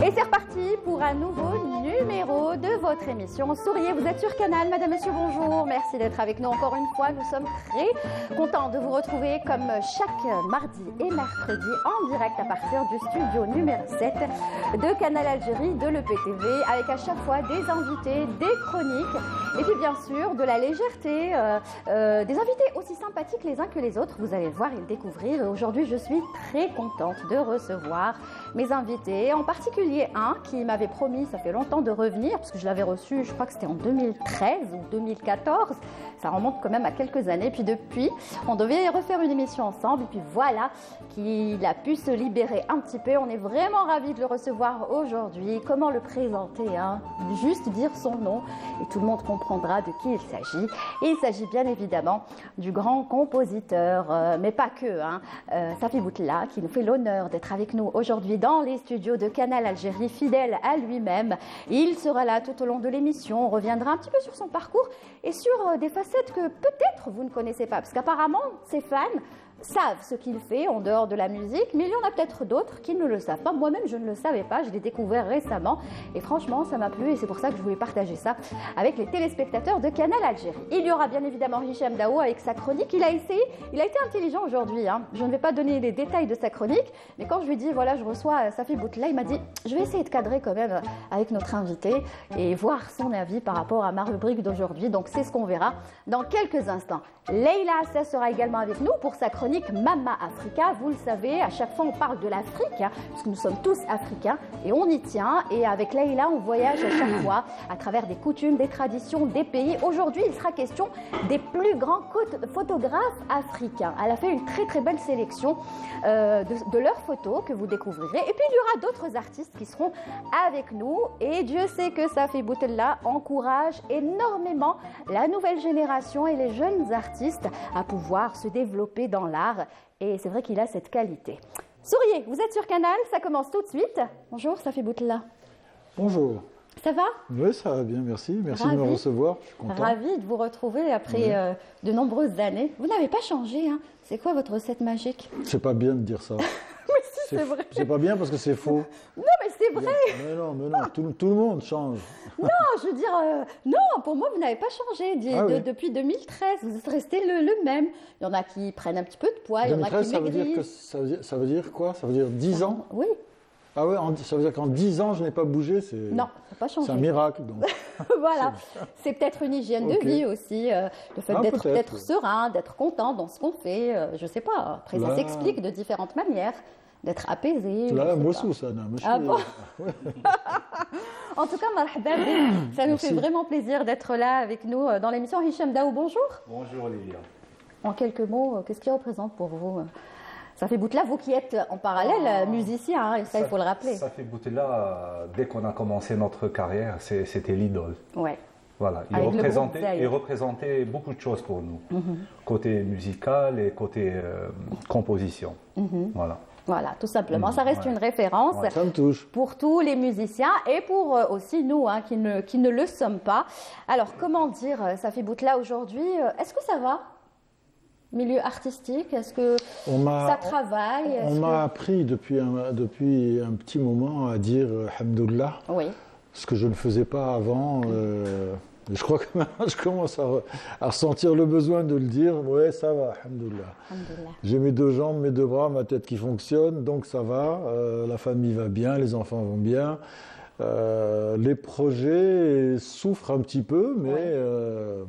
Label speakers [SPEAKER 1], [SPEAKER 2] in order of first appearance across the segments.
[SPEAKER 1] Et c'est reparti pour un nouveau numéro de votre émission Souriez, vous êtes sur Canal. Madame, Monsieur, bonjour. Merci d'être avec nous encore une fois. Nous sommes très contents de vous retrouver comme chaque mardi et mercredi en direct à partir du studio numéro 7 de Canal Algérie de l'EPTV avec à chaque fois des invités, des chroniques et puis bien sûr de la légèreté, des invités aussi sympathiques les uns que les autres. Vous allez le voir et le découvrir. Et aujourd'hui, je suis très contente de recevoir mes invités, en particulier un qui m'avait promis, ça fait longtemps, de revenir, parce que je l'avais reçu, je crois que c'était en 2013 ou 2014, ça remonte quand même à quelques années, puis depuis, on devait refaire une émission ensemble, et puis voilà qu'il a pu se libérer un petit peu. On est vraiment ravis de le recevoir aujourd'hui. Comment le présenter, hein? Juste dire son nom, et tout le monde comprendra de qui il s'agit. Et il s'agit bien évidemment du grand compositeur, mais pas que, hein, Safi Boutella, qui nous fait l'honneur d'être avec nous aujourd'hui dans les studios de Canal Algérie, fidèle à lui-même. Il sera là tout au long de l'émission. On reviendra un petit peu sur son parcours et sur des facettes que peut-être vous ne connaissez pas, parce qu'apparemment, ses fans savent ce qu'il fait en dehors de la musique, mais il y en a peut-être d'autres qui ne le savent pas. Moi-même, je ne le savais pas, je l'ai découvert récemment et franchement, ça m'a plu et c'est pour ça que je voulais partager ça avec les téléspectateurs de Canal Algérie. Il y aura bien évidemment Hicham Daou avec sa chronique. Il a été intelligent aujourd'hui, hein. Je ne vais pas donner les détails de sa chronique, mais quand je lui ai dit, voilà, je reçois Safi Boutella, il m'a dit, je vais essayer de cadrer quand même avec notre invité et voir son avis par rapport à ma rubrique d'aujourd'hui. Donc c'est ce qu'on verra dans quelques instants. Leïla Assa sera également avec nous pour sa chronique Mama Africa. Vous le savez, à chaque fois on parle de l'Afrique, hein, parce que nous sommes tous africains et on y tient. Et avec Leïla, on voyage à chaque fois à travers des coutumes, des traditions, des pays. Aujourd'hui, il sera question des plus grands photographes africains. Elle a fait une très très belle sélection de leurs photos que vous découvrirez. Et puis il y aura d'autres artistes qui seront avec nous. Et Dieu sait que Safi Boutella encourage énormément la nouvelle génération et les jeunes artistes à pouvoir se développer dans l'art. Et c'est vrai qu'il a cette qualité. Souriez, vous êtes sur Canal, ça commence tout de suite. Bonjour Safi Boutella.
[SPEAKER 2] Bonjour.
[SPEAKER 1] Ça va?
[SPEAKER 2] Oui, ça va bien, merci. Merci de me recevoir, je suis content.
[SPEAKER 1] Ravie de vous retrouver après de nombreuses années. Vous n'avez pas changé, hein? C'est quoi votre recette magique?
[SPEAKER 2] C'est pas bien de dire ça.
[SPEAKER 1] Oui, si, c'est vrai.
[SPEAKER 2] C'est pas bien parce que c'est faux.
[SPEAKER 1] Non, mais c'est vrai.
[SPEAKER 2] Mais non, tout le monde change.
[SPEAKER 1] Non, je veux dire, non, pour moi, vous n'avez pas changé depuis 2013. Vous êtes resté le même. Il y en a qui prennent un petit peu de poids, il y en a qui maigrissent.
[SPEAKER 2] Ça veut dire quoi? Ça veut dire 10 ans?
[SPEAKER 1] Oui.
[SPEAKER 2] Ah ouais, ça veut dire qu'en 10 ans, je n'ai pas bougé?
[SPEAKER 1] Non, ça n'a pas changé.
[SPEAKER 2] C'est un miracle, donc.
[SPEAKER 1] Voilà, c'est peut-être une hygiène de vie aussi, le fait d'être serein, d'être content dans ce qu'on fait, je ne sais pas. Après, ça s'explique de différentes manières, d'être apaisé.
[SPEAKER 2] Là, moi aussi, ça.
[SPEAKER 1] Ah bon? En tout cas, marhaba, ça nous fait vraiment plaisir d'être là avec nous dans l'émission. Hicham Daou, bonjour.
[SPEAKER 3] Bonjour Lilia.
[SPEAKER 1] En quelques mots, qu'est-ce qu'il représente pour vous Safi Boutella, vous qui êtes en parallèle musicien, hein, et ça il faut le rappeler.
[SPEAKER 3] Safi Boutella, dès qu'on a commencé notre carrière, c'était l'idole.
[SPEAKER 1] Ouais.
[SPEAKER 3] Voilà, il représentait beaucoup de choses pour nous, côté musical et côté composition. Voilà.
[SPEAKER 1] Voilà, tout simplement. Ça reste une référence
[SPEAKER 2] ça me touche.
[SPEAKER 1] Pour tous les musiciens et pour aussi nous qui ne le sommes pas. Alors, comment dire, Safi Boutella, aujourd'hui, est-ce que ça va? Milieu artistique, est-ce que ça travaille?
[SPEAKER 2] On m'a appris depuis un petit moment à dire Hamdoullah, ce que je ne faisais pas avant. Je crois que maintenant je commence à ressentir le besoin de le dire. Ouais, ça va, Hamdoullah. J'ai mes deux jambes, mes deux bras, ma tête qui fonctionne, donc ça va. La famille va bien, les enfants vont bien. Les projets souffrent un petit peu, mais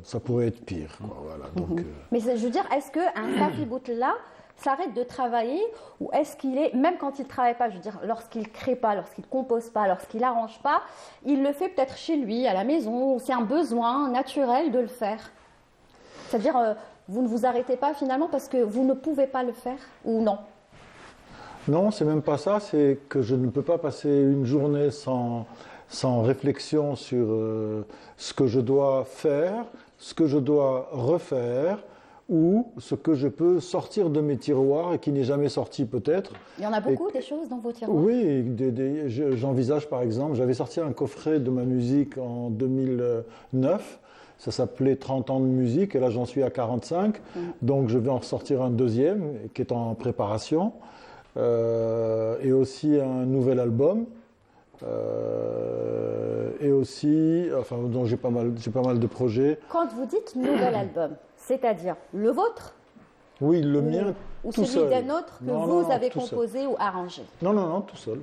[SPEAKER 2] ça pourrait être pire. Quoi, voilà, donc,
[SPEAKER 1] Mais je veux dire, est-ce qu'un Safi Boutella s'arrête de travailler ou est-ce qu'il est, même quand il ne travaille pas, je veux dire, lorsqu'il ne crée pas, lorsqu'il ne compose pas, lorsqu'il n'arrange pas, il le fait peut-être chez lui, à la maison, ou c'est un besoin naturel de le faire? C'est-à-dire, vous ne vous arrêtez pas finalement parce que vous ne pouvez pas le faire ou non?
[SPEAKER 2] Non, c'est même pas ça, c'est que je ne peux pas passer une journée sans réflexion sur ce que je dois faire, ce que je dois refaire, ou ce que je peux sortir de mes tiroirs et qui n'est jamais sorti peut-être.
[SPEAKER 1] Il y en a beaucoup des choses dans vos tiroirs?
[SPEAKER 2] Oui, j'envisage par exemple, j'avais sorti un coffret de ma musique en 2009, ça s'appelait 30 ans de musique et là j'en suis à 45, donc je vais en ressortir un deuxième qui est en préparation et aussi un nouvel album. Et aussi, enfin, donc j'ai pas mal de projets.
[SPEAKER 1] Quand vous dites nouvel album, c'est-à-dire le vôtre?
[SPEAKER 2] Oui, le mien,
[SPEAKER 1] ou
[SPEAKER 2] tout
[SPEAKER 1] celui
[SPEAKER 2] seul.
[SPEAKER 1] d'un autre que vous avez composé
[SPEAKER 2] seul.
[SPEAKER 1] Ou arrangé?
[SPEAKER 2] Non, tout seul.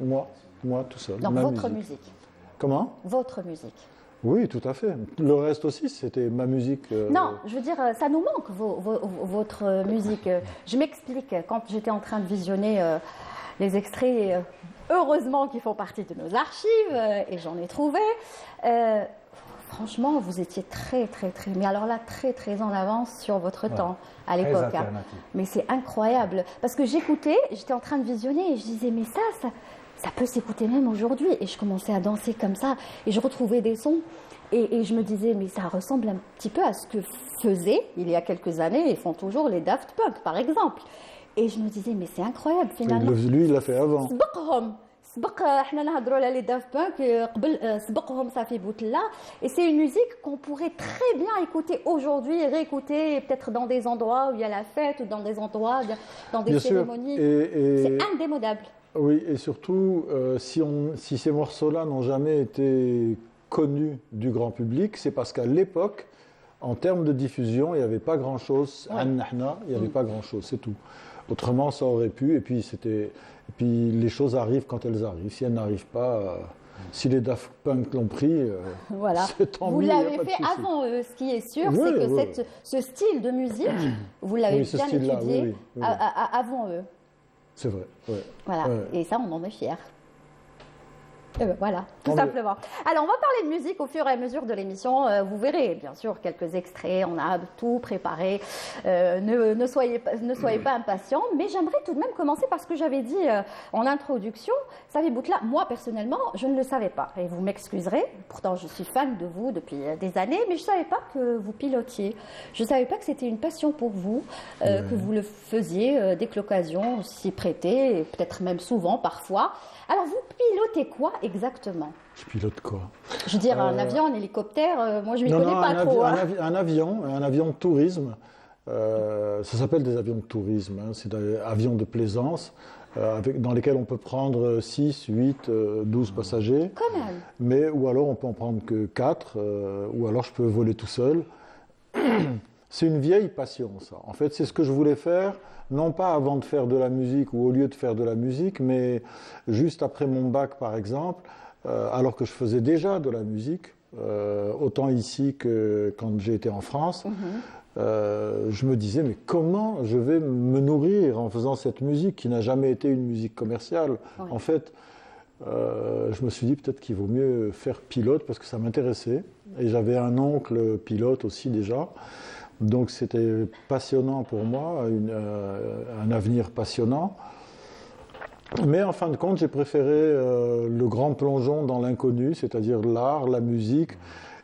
[SPEAKER 2] Moi, tout seul.
[SPEAKER 1] Donc votre musique.
[SPEAKER 2] Comment?
[SPEAKER 1] Votre musique.
[SPEAKER 2] Oui, tout à fait. Le reste aussi, c'était ma musique.
[SPEAKER 1] Non, je veux dire, ça nous manque, votre musique. Je m'explique. Quand j'étais en train de visionner les extraits, heureusement, qui font partie de nos archives, et j'en ai trouvé, franchement, vous étiez très, mais alors là, très en avance sur votre temps à l'époque. Hein. Mais c'est incroyable. Parce que j'écoutais, j'étais en train de visionner, et je disais, mais ça peut s'écouter même aujourd'hui. Et je commençais à danser comme ça, et je retrouvais des sons. Et je me disais, mais ça ressemble un petit peu à ce que faisaient, il y a quelques années, et font toujours les Daft Punk, par exemple. Et je me disais, mais c'est incroyable, finalement.
[SPEAKER 2] Lui, il l'a fait avant.
[SPEAKER 1] Les Daft Punk, et c'est une musique qu'on pourrait très bien écouter aujourd'hui et réécouter peut-être dans des endroits où il y a la fête ou dans des endroits, dans des cérémonies. C'est indémodable.
[SPEAKER 2] Oui, et surtout, si ces morceaux-là n'ont jamais été connus du grand public, c'est parce qu'à l'époque, en termes de diffusion, il n'y avait pas grand-chose. Il n'y avait pas grand-chose, c'est tout. Autrement, ça aurait pu, et puis les choses arrivent quand elles arrivent. Si elles n'arrivent pas, si les Daft Punk l'ont pris,
[SPEAKER 1] voilà.
[SPEAKER 2] C'est tant mieux.
[SPEAKER 1] Vous l'avez fait avant eux. Ce qui est sûr, c'est que ce style de musique, vous l'avez bien étudié avant eux.
[SPEAKER 2] C'est vrai. Ouais.
[SPEAKER 1] Voilà. Ouais. Et ça, on en est fiers. Voilà, tout simplement. Alors, on va parler de musique au fur et à mesure de l'émission. Vous verrez, bien sûr, quelques extraits. On a tout préparé. Ne soyez pas impatients. Mais j'aimerais tout de même commencer par ce que j'avais dit en introduction. Safi Boutla, moi, personnellement, je ne le savais pas. Et vous m'excuserez. Pourtant, je suis fan de vous depuis des années. Mais je ne savais pas que vous pilotiez. Je ne savais pas que c'était une passion pour vous, que vous le faisiez dès que l'occasion s'y prêtait, peut-être même souvent, parfois. Alors, vous pilotez quoi exactement?
[SPEAKER 2] Je pilote quoi?
[SPEAKER 1] Je veux dire, un avion, un hélicoptère, moi je ne m'y connais pas trop.
[SPEAKER 2] Un avion de tourisme. Ça s'appelle des avions de tourisme. Hein. C'est des avions de plaisance dans lesquels on peut prendre 6, 8, 12 passagers.
[SPEAKER 1] Quand même.
[SPEAKER 2] Ou alors on peut en prendre que 4, ou alors je peux voler tout seul. C'est une vieille passion, ça. En fait, c'est ce que je voulais faire, non pas avant de faire de la musique ou au lieu de faire de la musique, mais juste après mon bac, par exemple, alors que je faisais déjà de la musique, autant ici que quand j'ai été en France. Je me disais, mais comment je vais me nourrir en faisant cette musique qui n'a jamais été une musique commerciale? En fait, je me suis dit peut-être qu'il vaut mieux faire pilote parce que ça m'intéressait. Et j'avais un oncle pilote aussi déjà. Donc c'était passionnant pour moi, un avenir passionnant. Mais en fin de compte, j'ai préféré le grand plongeon dans l'inconnu, c'est-à-dire l'art, la musique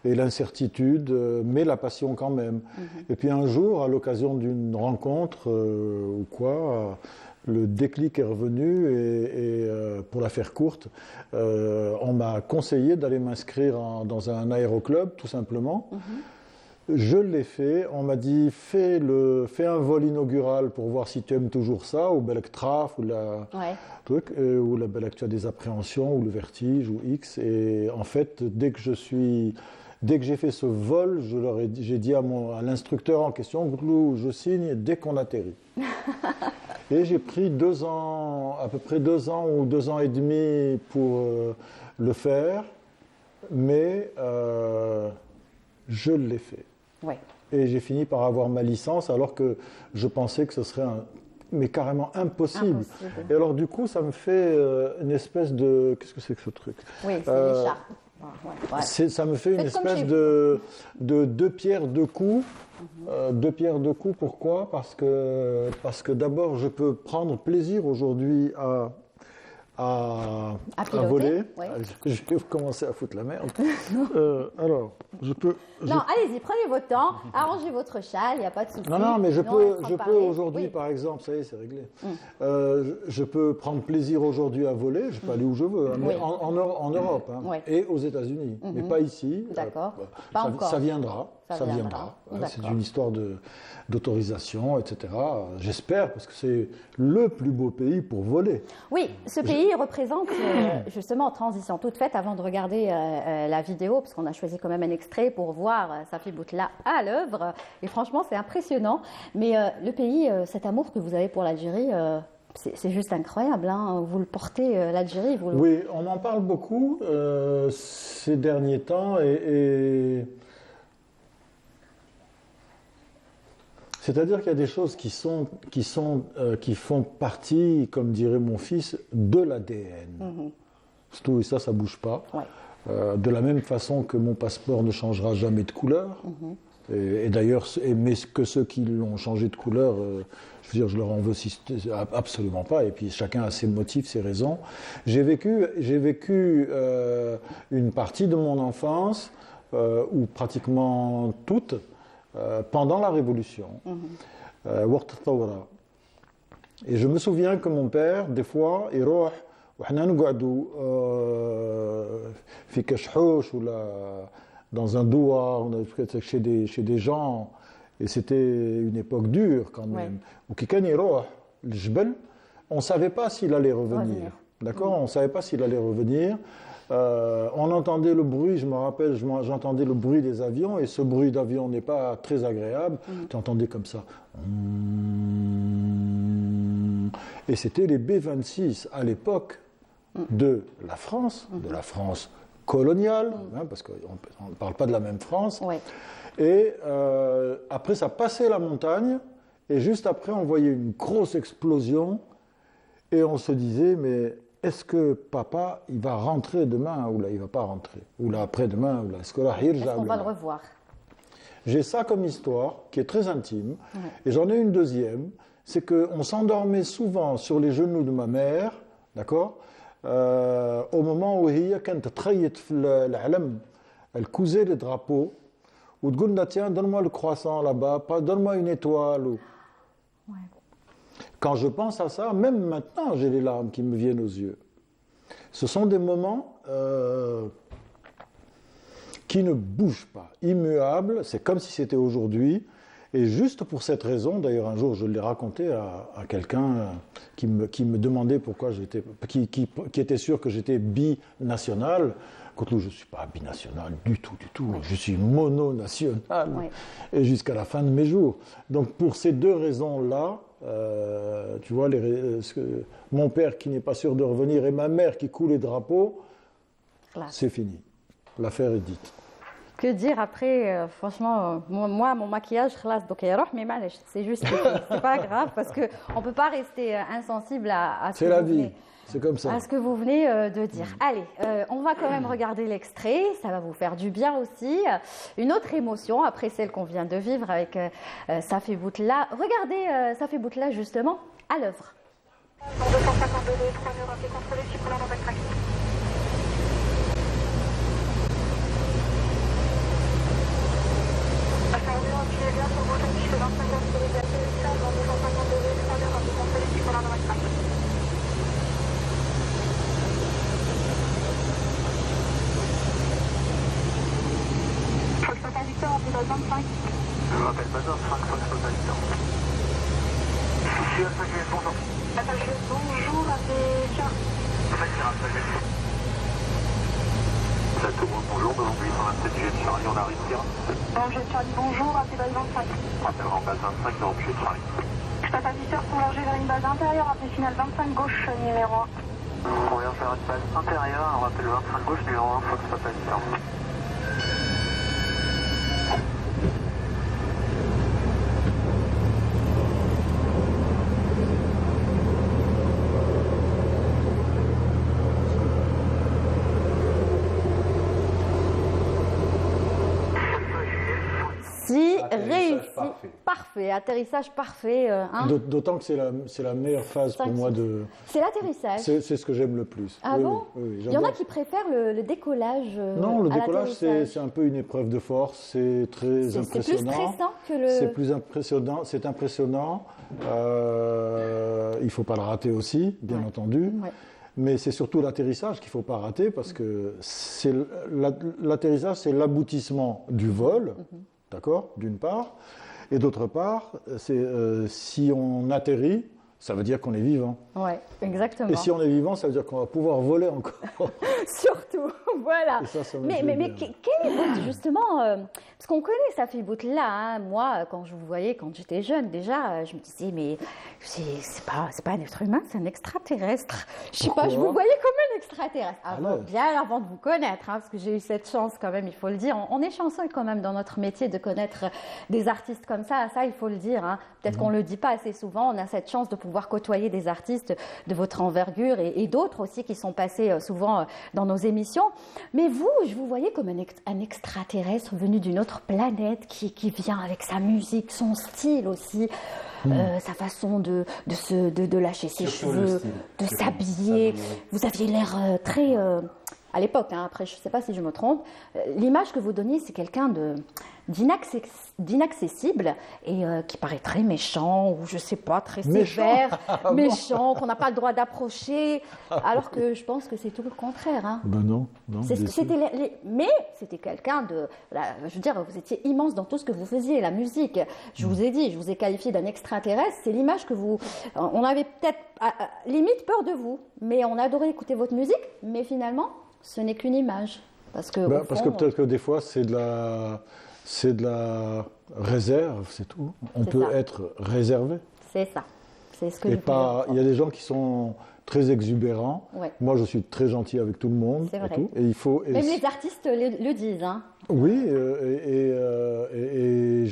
[SPEAKER 2] et l'incertitude, mais la passion quand même. Et puis un jour, à l'occasion d'une rencontre ou quoi, le déclic est revenu et pour la faire courte, on m'a conseillé d'aller m'inscrire dans un aéroclub, tout simplement. Je l'ai fait, on m'a dit fais un vol inaugural pour voir si tu aimes toujours ça, ou Belek Traf, ou ou la Belek tu as des appréhensions, ou le vertige, ou X. Et en fait, dès que j'ai fait ce vol, j'ai dit à l'instructeur en question, Goutlou, je signe dès qu'on atterrit. Et j'ai pris à peu près 2 ans ou 2 ans et demi pour le faire, mais je l'ai fait.
[SPEAKER 1] Ouais.
[SPEAKER 2] Et j'ai fini par avoir ma licence alors que je pensais que ce serait mais carrément impossible. Et alors du coup, ça me fait une espèce de... Qu'est-ce que c'est que ce truc?
[SPEAKER 1] Oui, c'est l'écharpe.
[SPEAKER 2] Ça me fait une espèce de 2 pierres 2 coups. 2 pierres 2 coups, pourquoi? Parce que d'abord, je peux prendre plaisir aujourd'hui à voler. Ouais. Je vais commencer à foutre la merde. Alors,
[SPEAKER 1] Non, allez-y, prenez votre temps, arrangez votre châle, il n'y a pas de souci.
[SPEAKER 2] Non, mais je peux aujourd'hui, par exemple, ça y est, c'est réglé. Je peux prendre plaisir aujourd'hui à voler, je peux aller où je veux, mais en Europe et aux États-Unis, mais pas ici.
[SPEAKER 1] D'accord.
[SPEAKER 2] Pas encore. Ça viendra. ça viendra. Voilà, c'est une histoire d'autorisation, etc. J'espère, parce que c'est le plus beau pays pour voler.
[SPEAKER 1] Oui, ce pays représente justement, transition toute faite, avant de regarder la vidéo, parce qu'on a choisi quand même un extrait pour voir Safi Boutella à l'œuvre. Et franchement, c'est impressionnant. Mais le pays, cet amour que vous avez pour l'Algérie, c'est juste incroyable. Hein. Vous le portez, l'Algérie.
[SPEAKER 2] Oui, on en parle beaucoup ces derniers temps. Et c'est-à-dire qu'il y a des choses qui font partie, comme dirait mon fils, de l'ADN. Tout et ça ne bouge pas. Ouais. De la même façon que mon passeport ne changera jamais de couleur. Et d'ailleurs, mais que ceux qui l'ont changé de couleur, je veux dire, je leur en veux absolument pas. Et puis chacun a ses motifs, ses raisons. J'ai vécu une partie de mon enfance, ou pratiquement toute, pendant la Révolution. Et je me souviens que mon père, des fois, il roh, dans un doua, chez des gens, et c'était une époque dure quand même. On ne savait pas s'il allait revenir. D'accord ? On ne savait pas s'il allait revenir. On entendait le bruit, je me rappelle, j'entendais le bruit des avions, et ce bruit d'avion n'est pas très agréable. Tu entendais comme ça. Et c'était les B-26 à l'époque de la France coloniale, hein, parce qu'on ne parle pas de la même France. Ouais. Et après, ça passait la montagne, et juste après, on voyait une grosse explosion, et on se disait, mais est-ce que papa, il va rentrer demain, ou là, il ne va pas rentrer, ou là, après-demain, ou là, est-ce qu'on
[SPEAKER 1] va le revoir?
[SPEAKER 2] J'ai ça comme histoire, qui est très intime, et j'en ai une deuxième, c'est qu'on s'endormait souvent sur les genoux de ma mère, d'accord, au moment où elle cousait les drapeaux, ou tiens, donne-moi le croissant là-bas, donne-moi une étoile. Quand je pense à ça, même maintenant, j'ai les larmes qui me viennent aux yeux. Ce sont des moments qui ne bougent pas, immuables, c'est comme si c'était aujourd'hui. Et juste pour cette raison, d'ailleurs un jour je l'ai raconté à quelqu'un qui me demandait pourquoi j'étais, qui était sûr que j'étais binational. Contre je ne suis pas binational du tout, je suis mononational, et jusqu'à la fin de mes jours. Donc pour ces deux raisons-là, tu vois, mon père qui n'est pas sûr de revenir et ma mère qui coule les drapeaux, c'est fini. L'affaire est dite.
[SPEAKER 1] Que dire après, franchement, moi, mon maquillage, c'est juste, c'est pas grave, parce qu'on ne peut pas rester insensible à ce que vous venez.
[SPEAKER 2] C'est comme ça.
[SPEAKER 1] À ce que vous venez de dire. Allez, on va quand même regarder l'extrait, ça va vous faire du bien aussi. Une autre émotion, après celle qu'on vient de vivre avec Safi Boutella. Regardez Safi Boutella justement à l'œuvre.
[SPEAKER 4] 252, 3 heures, appelé contrôlé, circulant dans votre trafic.
[SPEAKER 5] Je m'appelle Bazar 5, Fox Total Victor. Je suis Alpha GS, bonjour.
[SPEAKER 4] Alpha GS, bonjour, appelez Charles.
[SPEAKER 5] Facile, Alpha GS. Ça tout le monde, bonjour, devant 827 GS Charlie, on arrive bien.
[SPEAKER 4] GS Charlie, bonjour, appelez base 25.
[SPEAKER 5] Appel en base 25, devant GS Charlie.
[SPEAKER 4] Alpha Victor, prolongé vers une base intérieure, appelez final 25 gauche, numéro 1.
[SPEAKER 5] On vient faire une base intérieure, on rappelle 25 gauche, numéro 1, Fox Total Victor.
[SPEAKER 1] Réussi, parfait, atterrissage parfait. Hein.
[SPEAKER 2] D'autant que c'est la meilleure phase pour moi de...
[SPEAKER 1] C'est l'atterrissage.
[SPEAKER 2] C'est ce que j'aime le plus.
[SPEAKER 1] Ah bon oui, il y en a qui préfèrent le décollage.
[SPEAKER 2] Non, le décollage c'est un peu une épreuve de force, c'est très impressionnant. C'est plus
[SPEAKER 1] stressant que le...
[SPEAKER 2] C'est plus impressionnant, c'est impressionnant. Il ne faut pas le rater aussi, bien entendu. Ouais. Mais c'est surtout l'atterrissage qu'il ne faut pas rater parce que l'atterrissage, c'est l'aboutissement du vol. d'accord, d'une part. Et d'autre part, si on atterrit, ça veut dire qu'on est vivant.
[SPEAKER 1] Oui, exactement.
[SPEAKER 2] Et si on est vivant, ça veut dire qu'on va pouvoir voler encore.
[SPEAKER 1] Surtout, voilà.
[SPEAKER 2] Et ça
[SPEAKER 1] mais quel est votre, justement, parce qu'on connaît Safi Boutella, hein. Moi, quand je vous voyais, quand j'étais jeune, déjà, je me disais, mais c'est pas un être humain, c'est un extraterrestre. Je sais pas, je vous voyais comme un extraterrestre. Bien avant de vous connaître, hein, parce que j'ai eu cette chance quand même, il faut le dire. On est chanceux quand même dans notre métier de connaître des artistes comme ça il faut le dire. Hein. Peut-être qu'on le dit pas assez souvent, on a cette chance de pouvoir côtoyer des artistes de votre envergure et d'autres aussi qui sont passés souvent dans nos émissions. Mais vous, je vous voyais comme un extraterrestre venu d'une autre planète qui vient avec sa musique, son style aussi, sa façon de lâcher ses cheveux, de s'habiller. Vous aviez l'air très... à l'époque, hein, après je ne sais pas si je me trompe, l'image que vous donniez, c'est quelqu'un d'inaccessible et qui paraît très méchant ou je ne sais pas, très sévère, méchant, qu'on n'a pas le droit d'approcher, alors que je pense que c'est tout le contraire. Hein.
[SPEAKER 2] Ben non.
[SPEAKER 1] Mais c'était quelqu'un de... je veux dire, vous étiez immense dans tout ce que vous faisiez, la musique. Je vous ai dit, je vous ai qualifié d'un extraterrestre, c'est l'image que vous... On avait peut-être limite peur de vous, mais on adorait écouter votre musique, mais finalement... Ce n'est qu'une image. Parce que
[SPEAKER 2] peut-être que des fois, c'est de la réserve, c'est tout. On peut être réservé.
[SPEAKER 1] C'est ça. C'est ce que
[SPEAKER 2] il y a des gens qui sont très exubérants. Ouais. Moi, je suis très gentil avec tout le monde.
[SPEAKER 1] C'est vrai.
[SPEAKER 2] Et
[SPEAKER 1] même les artistes le disent. Hein.
[SPEAKER 2] Oui, et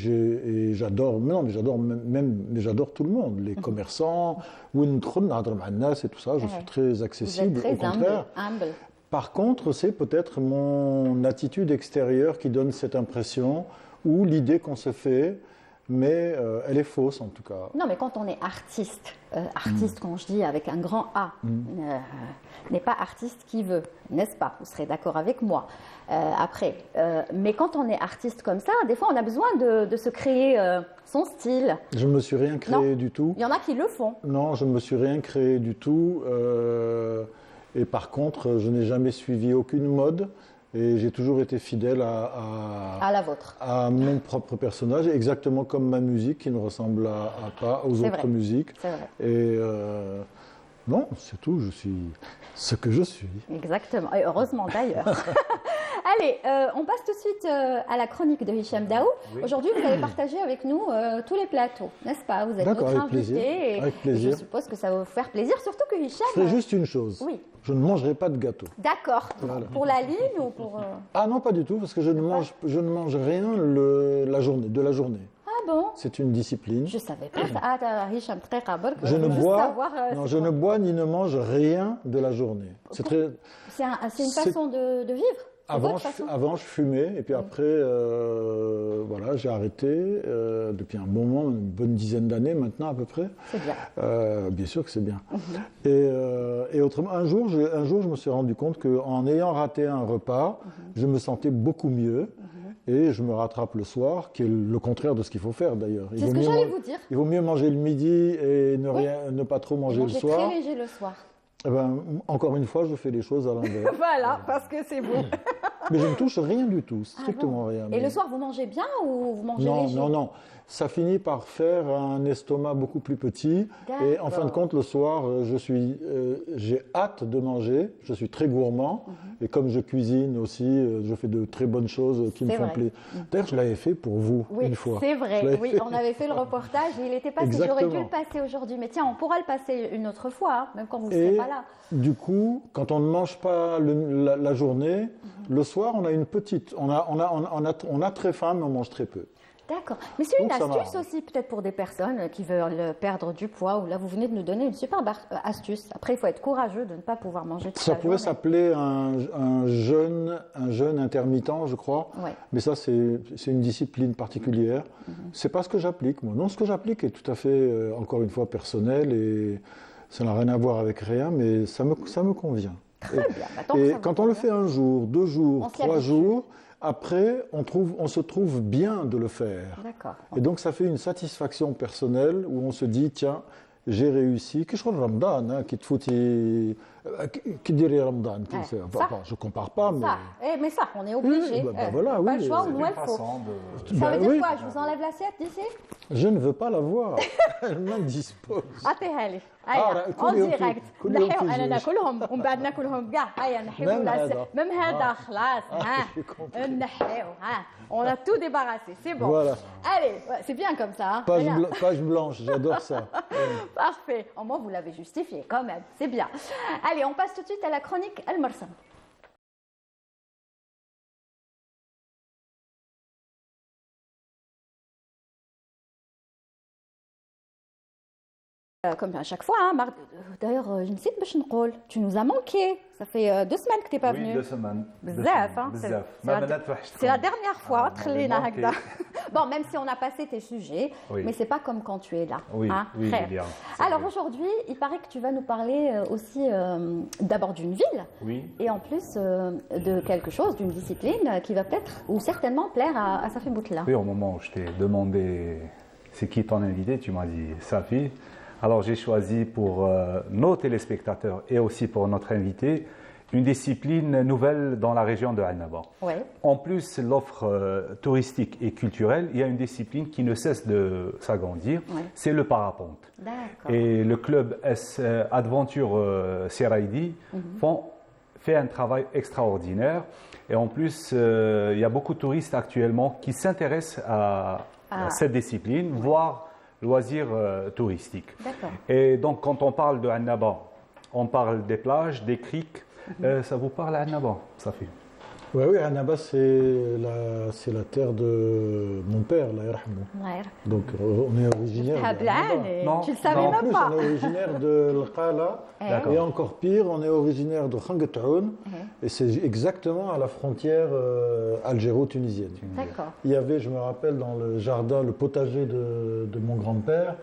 [SPEAKER 2] j'adore, j'adore tout le monde. Les commerçants, et tout ça, je suis très accessible.
[SPEAKER 1] Vous êtes très
[SPEAKER 2] au contraire.
[SPEAKER 1] humble.
[SPEAKER 2] Par contre, c'est peut-être mon attitude extérieure qui donne cette impression, ou l'idée qu'on se fait, mais elle est fausse en tout cas.
[SPEAKER 1] Non, mais quand on est artiste, quand je dis avec un grand A, n'est pas artiste qui veut, n'est-ce pas? Vous serez d'accord avec moi. Mais quand on est artiste comme ça, des fois on a besoin de se créer son style.
[SPEAKER 2] Je ne me suis rien créé du tout.
[SPEAKER 1] Il y en a qui le font.
[SPEAKER 2] Non, je ne me suis rien créé du tout. Et par contre, je n'ai jamais suivi aucune mode et j'ai toujours été fidèle
[SPEAKER 1] à la vôtre.
[SPEAKER 2] À mon propre personnage, exactement comme ma musique qui ne ressemble pas aux autres musiques.
[SPEAKER 1] C'est vrai.
[SPEAKER 2] Et non, c'est tout, je suis ce que je suis.
[SPEAKER 1] Exactement, et heureusement d'ailleurs. Allez, on passe tout de suite à la chronique de Hicham Daou. Oui. Aujourd'hui, vous allez partager avec nous tous les plateaux, n'est-ce pas? Vous êtes notre invité.
[SPEAKER 2] Avec plaisir.
[SPEAKER 1] Et je suppose que ça va vous faire plaisir, surtout que Hicham...
[SPEAKER 2] Je ferai juste une chose.
[SPEAKER 1] Oui.
[SPEAKER 2] Je ne mangerai pas de gâteau.
[SPEAKER 1] D'accord. Voilà. Pour la ligne ou pour...
[SPEAKER 2] Ah non, pas du tout, parce que je ne mange rien de la journée.
[SPEAKER 1] Ah bon?
[SPEAKER 2] C'est une discipline.
[SPEAKER 1] Je ne savais pas ça. Ah, Hicham, très rabot.
[SPEAKER 2] Je ne bois ni ne mange rien de la journée. C'est une
[SPEAKER 1] façon de vivre?
[SPEAKER 2] Avant, je fumais, et puis après, j'ai arrêté depuis un bon moment, une bonne dizaine d'années maintenant à peu près.
[SPEAKER 1] C'est bien.
[SPEAKER 2] Bien sûr que c'est bien. Et autrement, un jour, je me suis rendu compte qu'en ayant raté un repas, je me sentais beaucoup mieux. Et je me rattrape le soir, qui est le contraire de ce qu'il faut faire d'ailleurs.
[SPEAKER 1] C'est ce que j'allais vous dire.
[SPEAKER 2] Il vaut mieux manger le midi et ne pas trop manger le soir.
[SPEAKER 1] Manger très léger le soir.
[SPEAKER 2] Eh ben, encore une fois, je fais les choses à l'envers.
[SPEAKER 1] Voilà, parce que c'est vous.
[SPEAKER 2] Mais je ne touche rien du tout, strictement rien.
[SPEAKER 1] Et le soir, vous mangez bien ou vous mangez léger?
[SPEAKER 2] Non. Ça finit par faire un estomac beaucoup plus petit. Et en fin de compte, le soir, j'ai hâte de manger. Je suis très gourmand. Et comme je cuisine aussi, je fais de très bonnes choses qui me font plaisir. D'ailleurs, je l'avais fait pour vous une fois.
[SPEAKER 1] C'est vrai. Oui, on avait fait le reportage et il était passé. J'aurais dû le passer aujourd'hui. Mais tiens, on pourra le passer une autre fois, hein, même quand vous ne serez pas là.
[SPEAKER 2] Du coup, quand on ne mange pas la journée, le soir, on a une petite... On a très faim, mais on mange très peu.
[SPEAKER 1] D'accord. Mais c'est une astuce aussi, peut-être pour des personnes qui veulent perdre du poids, ou là, vous venez de nous donner une superbe astuce. Après, il faut être courageux de ne pas pouvoir manger toute la journée.
[SPEAKER 2] Ça pourrait s'appeler un jeûne intermittent, je crois.
[SPEAKER 1] Ouais.
[SPEAKER 2] Mais ça, c'est une discipline particulière. C'est pas ce que j'applique, moi. Non, ce que j'applique est tout à fait, encore une fois, personnel et ça n'a rien à voir avec rien, mais ça me convient.
[SPEAKER 1] Très bien.
[SPEAKER 2] Et quand on le fait un jour, 2 jours, 3 jours, après, on se trouve bien de le faire.
[SPEAKER 1] D'accord.
[SPEAKER 2] Et donc, ça fait une satisfaction personnelle où on se dit, tiens, j'ai réussi. Qu'est-ce que Ramadan, qui te foutit, qui dirait Ramadan, je ne compare pas, mais.
[SPEAKER 1] Ça. Mais ça, on est obligé.
[SPEAKER 2] Voilà,
[SPEAKER 1] pas
[SPEAKER 2] oui.
[SPEAKER 1] le choix, on doit le faut. Ça veut dire quoi? Je vous enlève l'assiette d'ici?
[SPEAKER 2] Je ne veux pas la voir. Elle m'indispose.
[SPEAKER 1] Attends, en direct. انا ناكلهم ومن بعد ناكلهم كاع هيا نحيو même هذا خلاص ها نحيو ها on a tout débarrassé, c'est bon.
[SPEAKER 2] Voilà.
[SPEAKER 1] Allez, c'est bien comme ça.
[SPEAKER 2] Page blanche, j'adore ça.
[SPEAKER 1] Parfait. Au moins vous l'avez justifié quand même, c'est bien. Allez, on passe tout de suite à la chronique Al-Marsam. Comme à chaque fois, hein, d'ailleurs, je ne sais pas si tu nous as manqué. Ça fait 2 semaines que tu n'es pas venu.
[SPEAKER 3] Oui, 2 semaines.
[SPEAKER 1] Bzaf, hein. C'est la dernière fois. Bon, même si on a passé tes sujets, mais c'est pas comme quand tu es là.
[SPEAKER 3] Oui,
[SPEAKER 1] hein.
[SPEAKER 3] oui, bien.
[SPEAKER 1] Alors aujourd'hui, il paraît que tu vas nous parler aussi d'abord d'une ville, et en plus de quelque chose, d'une discipline qui va peut-être ou certainement plaire à Safi Boutella.
[SPEAKER 3] Oui, au moment où je t'ai demandé c'est qui ton invité, tu m'as dit Safi. Alors j'ai choisi pour nos téléspectateurs et aussi pour notre invité une discipline nouvelle dans la région de Annaba.
[SPEAKER 1] Ouais.
[SPEAKER 3] En plus l'offre touristique et culturelle, il y a une discipline qui ne cesse de s'agrandir, c'est le parapente. Et le club Adventure Seraidi fait un travail extraordinaire. Et en plus, il y a beaucoup de touristes actuellement qui s'intéressent à cette discipline, voire loisirs touristiques. Et donc, quand on parle de Annaba, on parle des plages, des criques. Ça vous parle Annaba, ça fait?
[SPEAKER 2] Oui, Annaba, c'est la terre de mon père, Allah yarhamou. Donc, on est originaire
[SPEAKER 1] de tu le savais même pas.
[SPEAKER 2] On est originaire de l'Qala. Et encore pire, on est originaire de Khangat'oun. Et c'est exactement à la frontière algéro-tunisienne. Il y avait, je me rappelle, dans le jardin, le potager de mon grand-père,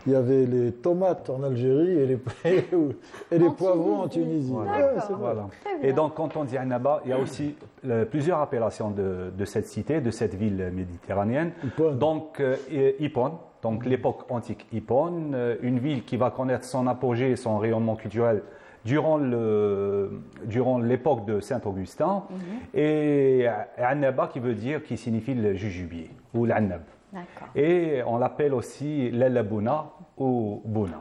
[SPEAKER 2] il y avait les tomates en Algérie et les poivrons en Tunisie.
[SPEAKER 3] Voilà. Et donc, quand on dit Annaba, il y a aussi plusieurs appellations de cette cité, de cette ville méditerranéenne. Donc, Ipon, donc l'époque antique Ipon, une ville qui va connaître son apogée et son rayonnement culturel durant l'époque de Saint-Augustin, et Annaba qui signifie le jujubier ou l'Annab. Et on l'appelle aussi l'Alabouna ou Bouna.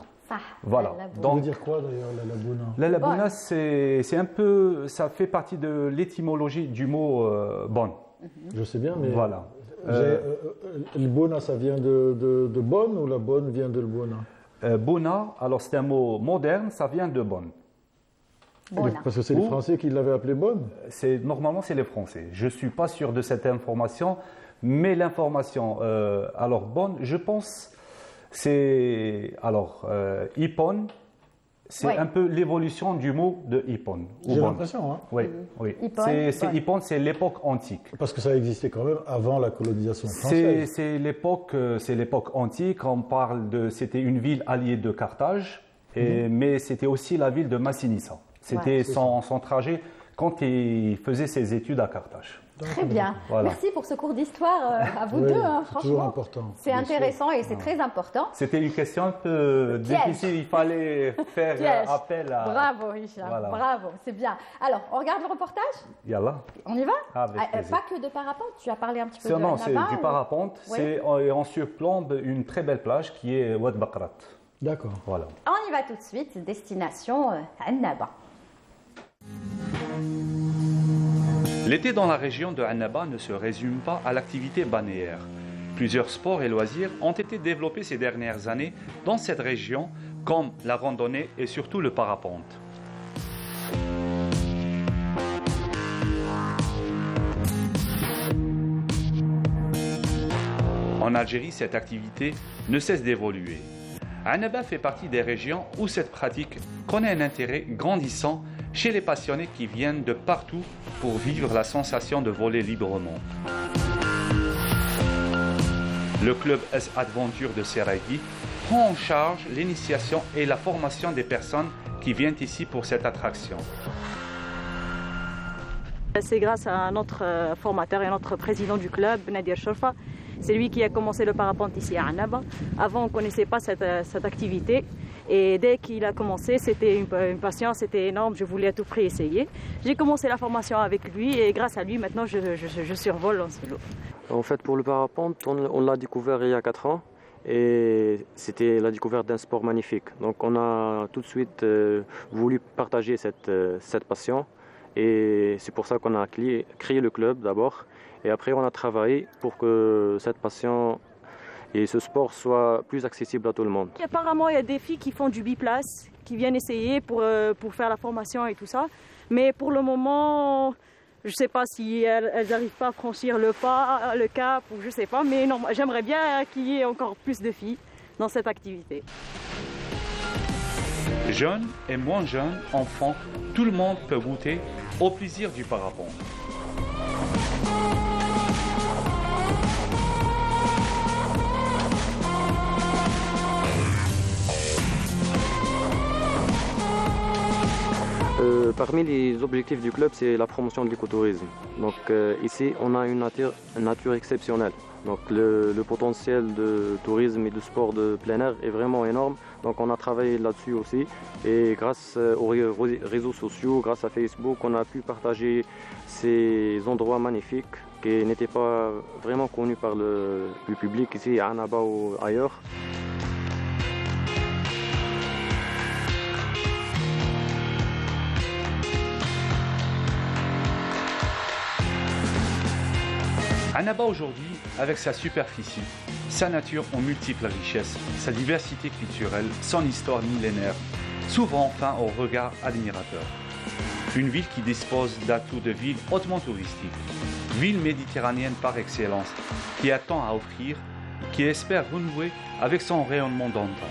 [SPEAKER 3] Voilà.
[SPEAKER 2] Donc, ça veut dire quoi d'ailleurs l'Alabouna?
[SPEAKER 3] L'Alabouna, c'est un peu, ça fait partie de l'étymologie du mot bonne.
[SPEAKER 2] Je sais bien, mais
[SPEAKER 3] voilà.
[SPEAKER 2] Le Bouna, ça vient de bonne ou la bonne vient de Bouna?
[SPEAKER 3] Bouna, alors c'est un mot moderne, ça vient de bonne.
[SPEAKER 2] Parce que c'est les Français qui l'avaient appelé bonne?
[SPEAKER 3] Normalement, c'est les Français. Je ne suis pas sûr de cette information, mais l'information, alors bonne, je pense, c'est, alors, Ipon, c'est un peu l'évolution du mot de Ipon.
[SPEAKER 2] J'ai l'impression, hein?
[SPEAKER 3] Oui. Ipon, c'est l'époque antique.
[SPEAKER 2] Parce que ça existait quand même avant la colonisation française.
[SPEAKER 3] C'est l'époque antique, on parle de, c'était une ville alliée de Carthage, mais c'était aussi la ville de Massinissa. C'était son trajet quand il faisait ses études à Carthage.
[SPEAKER 1] Très bien. Voilà. Merci pour ce cours d'histoire à vous deux. Hein, franchement,
[SPEAKER 2] toujours important.
[SPEAKER 1] C'est intéressant et c'est très important.
[SPEAKER 3] C'était une question un peu difficile. Il fallait faire appel à...
[SPEAKER 1] Bravo, Hicham. Voilà. Bravo, c'est bien. Alors, on regarde le reportage?
[SPEAKER 3] Yallah.
[SPEAKER 1] On y va?
[SPEAKER 3] Pas
[SPEAKER 1] que de parapente. Tu as parlé un petit peu de
[SPEAKER 3] Non, c'est du parapente. Et on surplombe une très belle plage qui est Oued Bakrat.
[SPEAKER 2] D'accord.
[SPEAKER 1] Voilà. On y va tout de suite. Destination Annaba.
[SPEAKER 6] L'été dans la région de Annaba ne se résume pas à l'activité balnéaire. Plusieurs sports et loisirs ont été développés ces dernières années dans cette région, comme la randonnée et surtout le parapente. En Algérie, cette activité ne cesse d'évoluer. Annaba fait partie des régions où cette pratique connaît un intérêt grandissant chez les passionnés qui viennent de partout pour vivre la sensation de voler librement. Le club Adventure de Seraidi prend en charge l'initiation et la formation des personnes qui viennent ici pour cette attraction.
[SPEAKER 7] C'est grâce à notre formateur et notre président du club, Nadir Chorfa. C'est lui qui a commencé le parapente ici à Annaba. Avant, on ne connaissait pas cette activité. Et dès qu'il a commencé, c'était une passion, c'était énorme, je voulais à tout prix essayer. J'ai commencé la formation avec lui et grâce à lui, maintenant, je survole en solo.
[SPEAKER 8] En fait, pour le parapente, on l'a découvert il y a 4 ans. Et c'était la découverte d'un sport magnifique. Donc on a tout de suite voulu partager cette passion. Et c'est pour ça qu'on a créé le club d'abord. Et après on a travaillé pour que cette passion et ce sport soient plus accessibles à tout le monde.
[SPEAKER 7] Et apparemment il y a des filles qui font du biplace, qui viennent essayer pour faire la formation et tout ça. Mais pour le moment, je ne sais pas si elles n'arrivent pas à franchir le cap, ou je ne sais pas, mais non, j'aimerais bien qu'il y ait encore plus de filles dans cette activité.
[SPEAKER 6] Jeunes et moins jeunes, enfants, tout le monde peut goûter au plaisir du parapente.
[SPEAKER 8] Parmi les objectifs du club, c'est la promotion de l'écotourisme. Donc ici, on a une nature exceptionnelle. Donc le potentiel de tourisme et de sport de plein air est vraiment énorme. Donc on a travaillé là-dessus aussi. Et grâce aux réseaux sociaux, grâce à Facebook, on a pu partager ces endroits magnifiques qui n'étaient pas vraiment connus par le public ici à Annaba ou ailleurs.
[SPEAKER 6] Annaba aujourd'hui, avec sa superficie, sa nature en multiples richesses, sa diversité culturelle, son histoire millénaire, s'ouvre enfin au regard admirateur. Une ville qui dispose d'atouts de ville hautement touristique, ville méditerranéenne par excellence, qui a tant à offrir, qui espère renouer avec son rayonnement d'antan.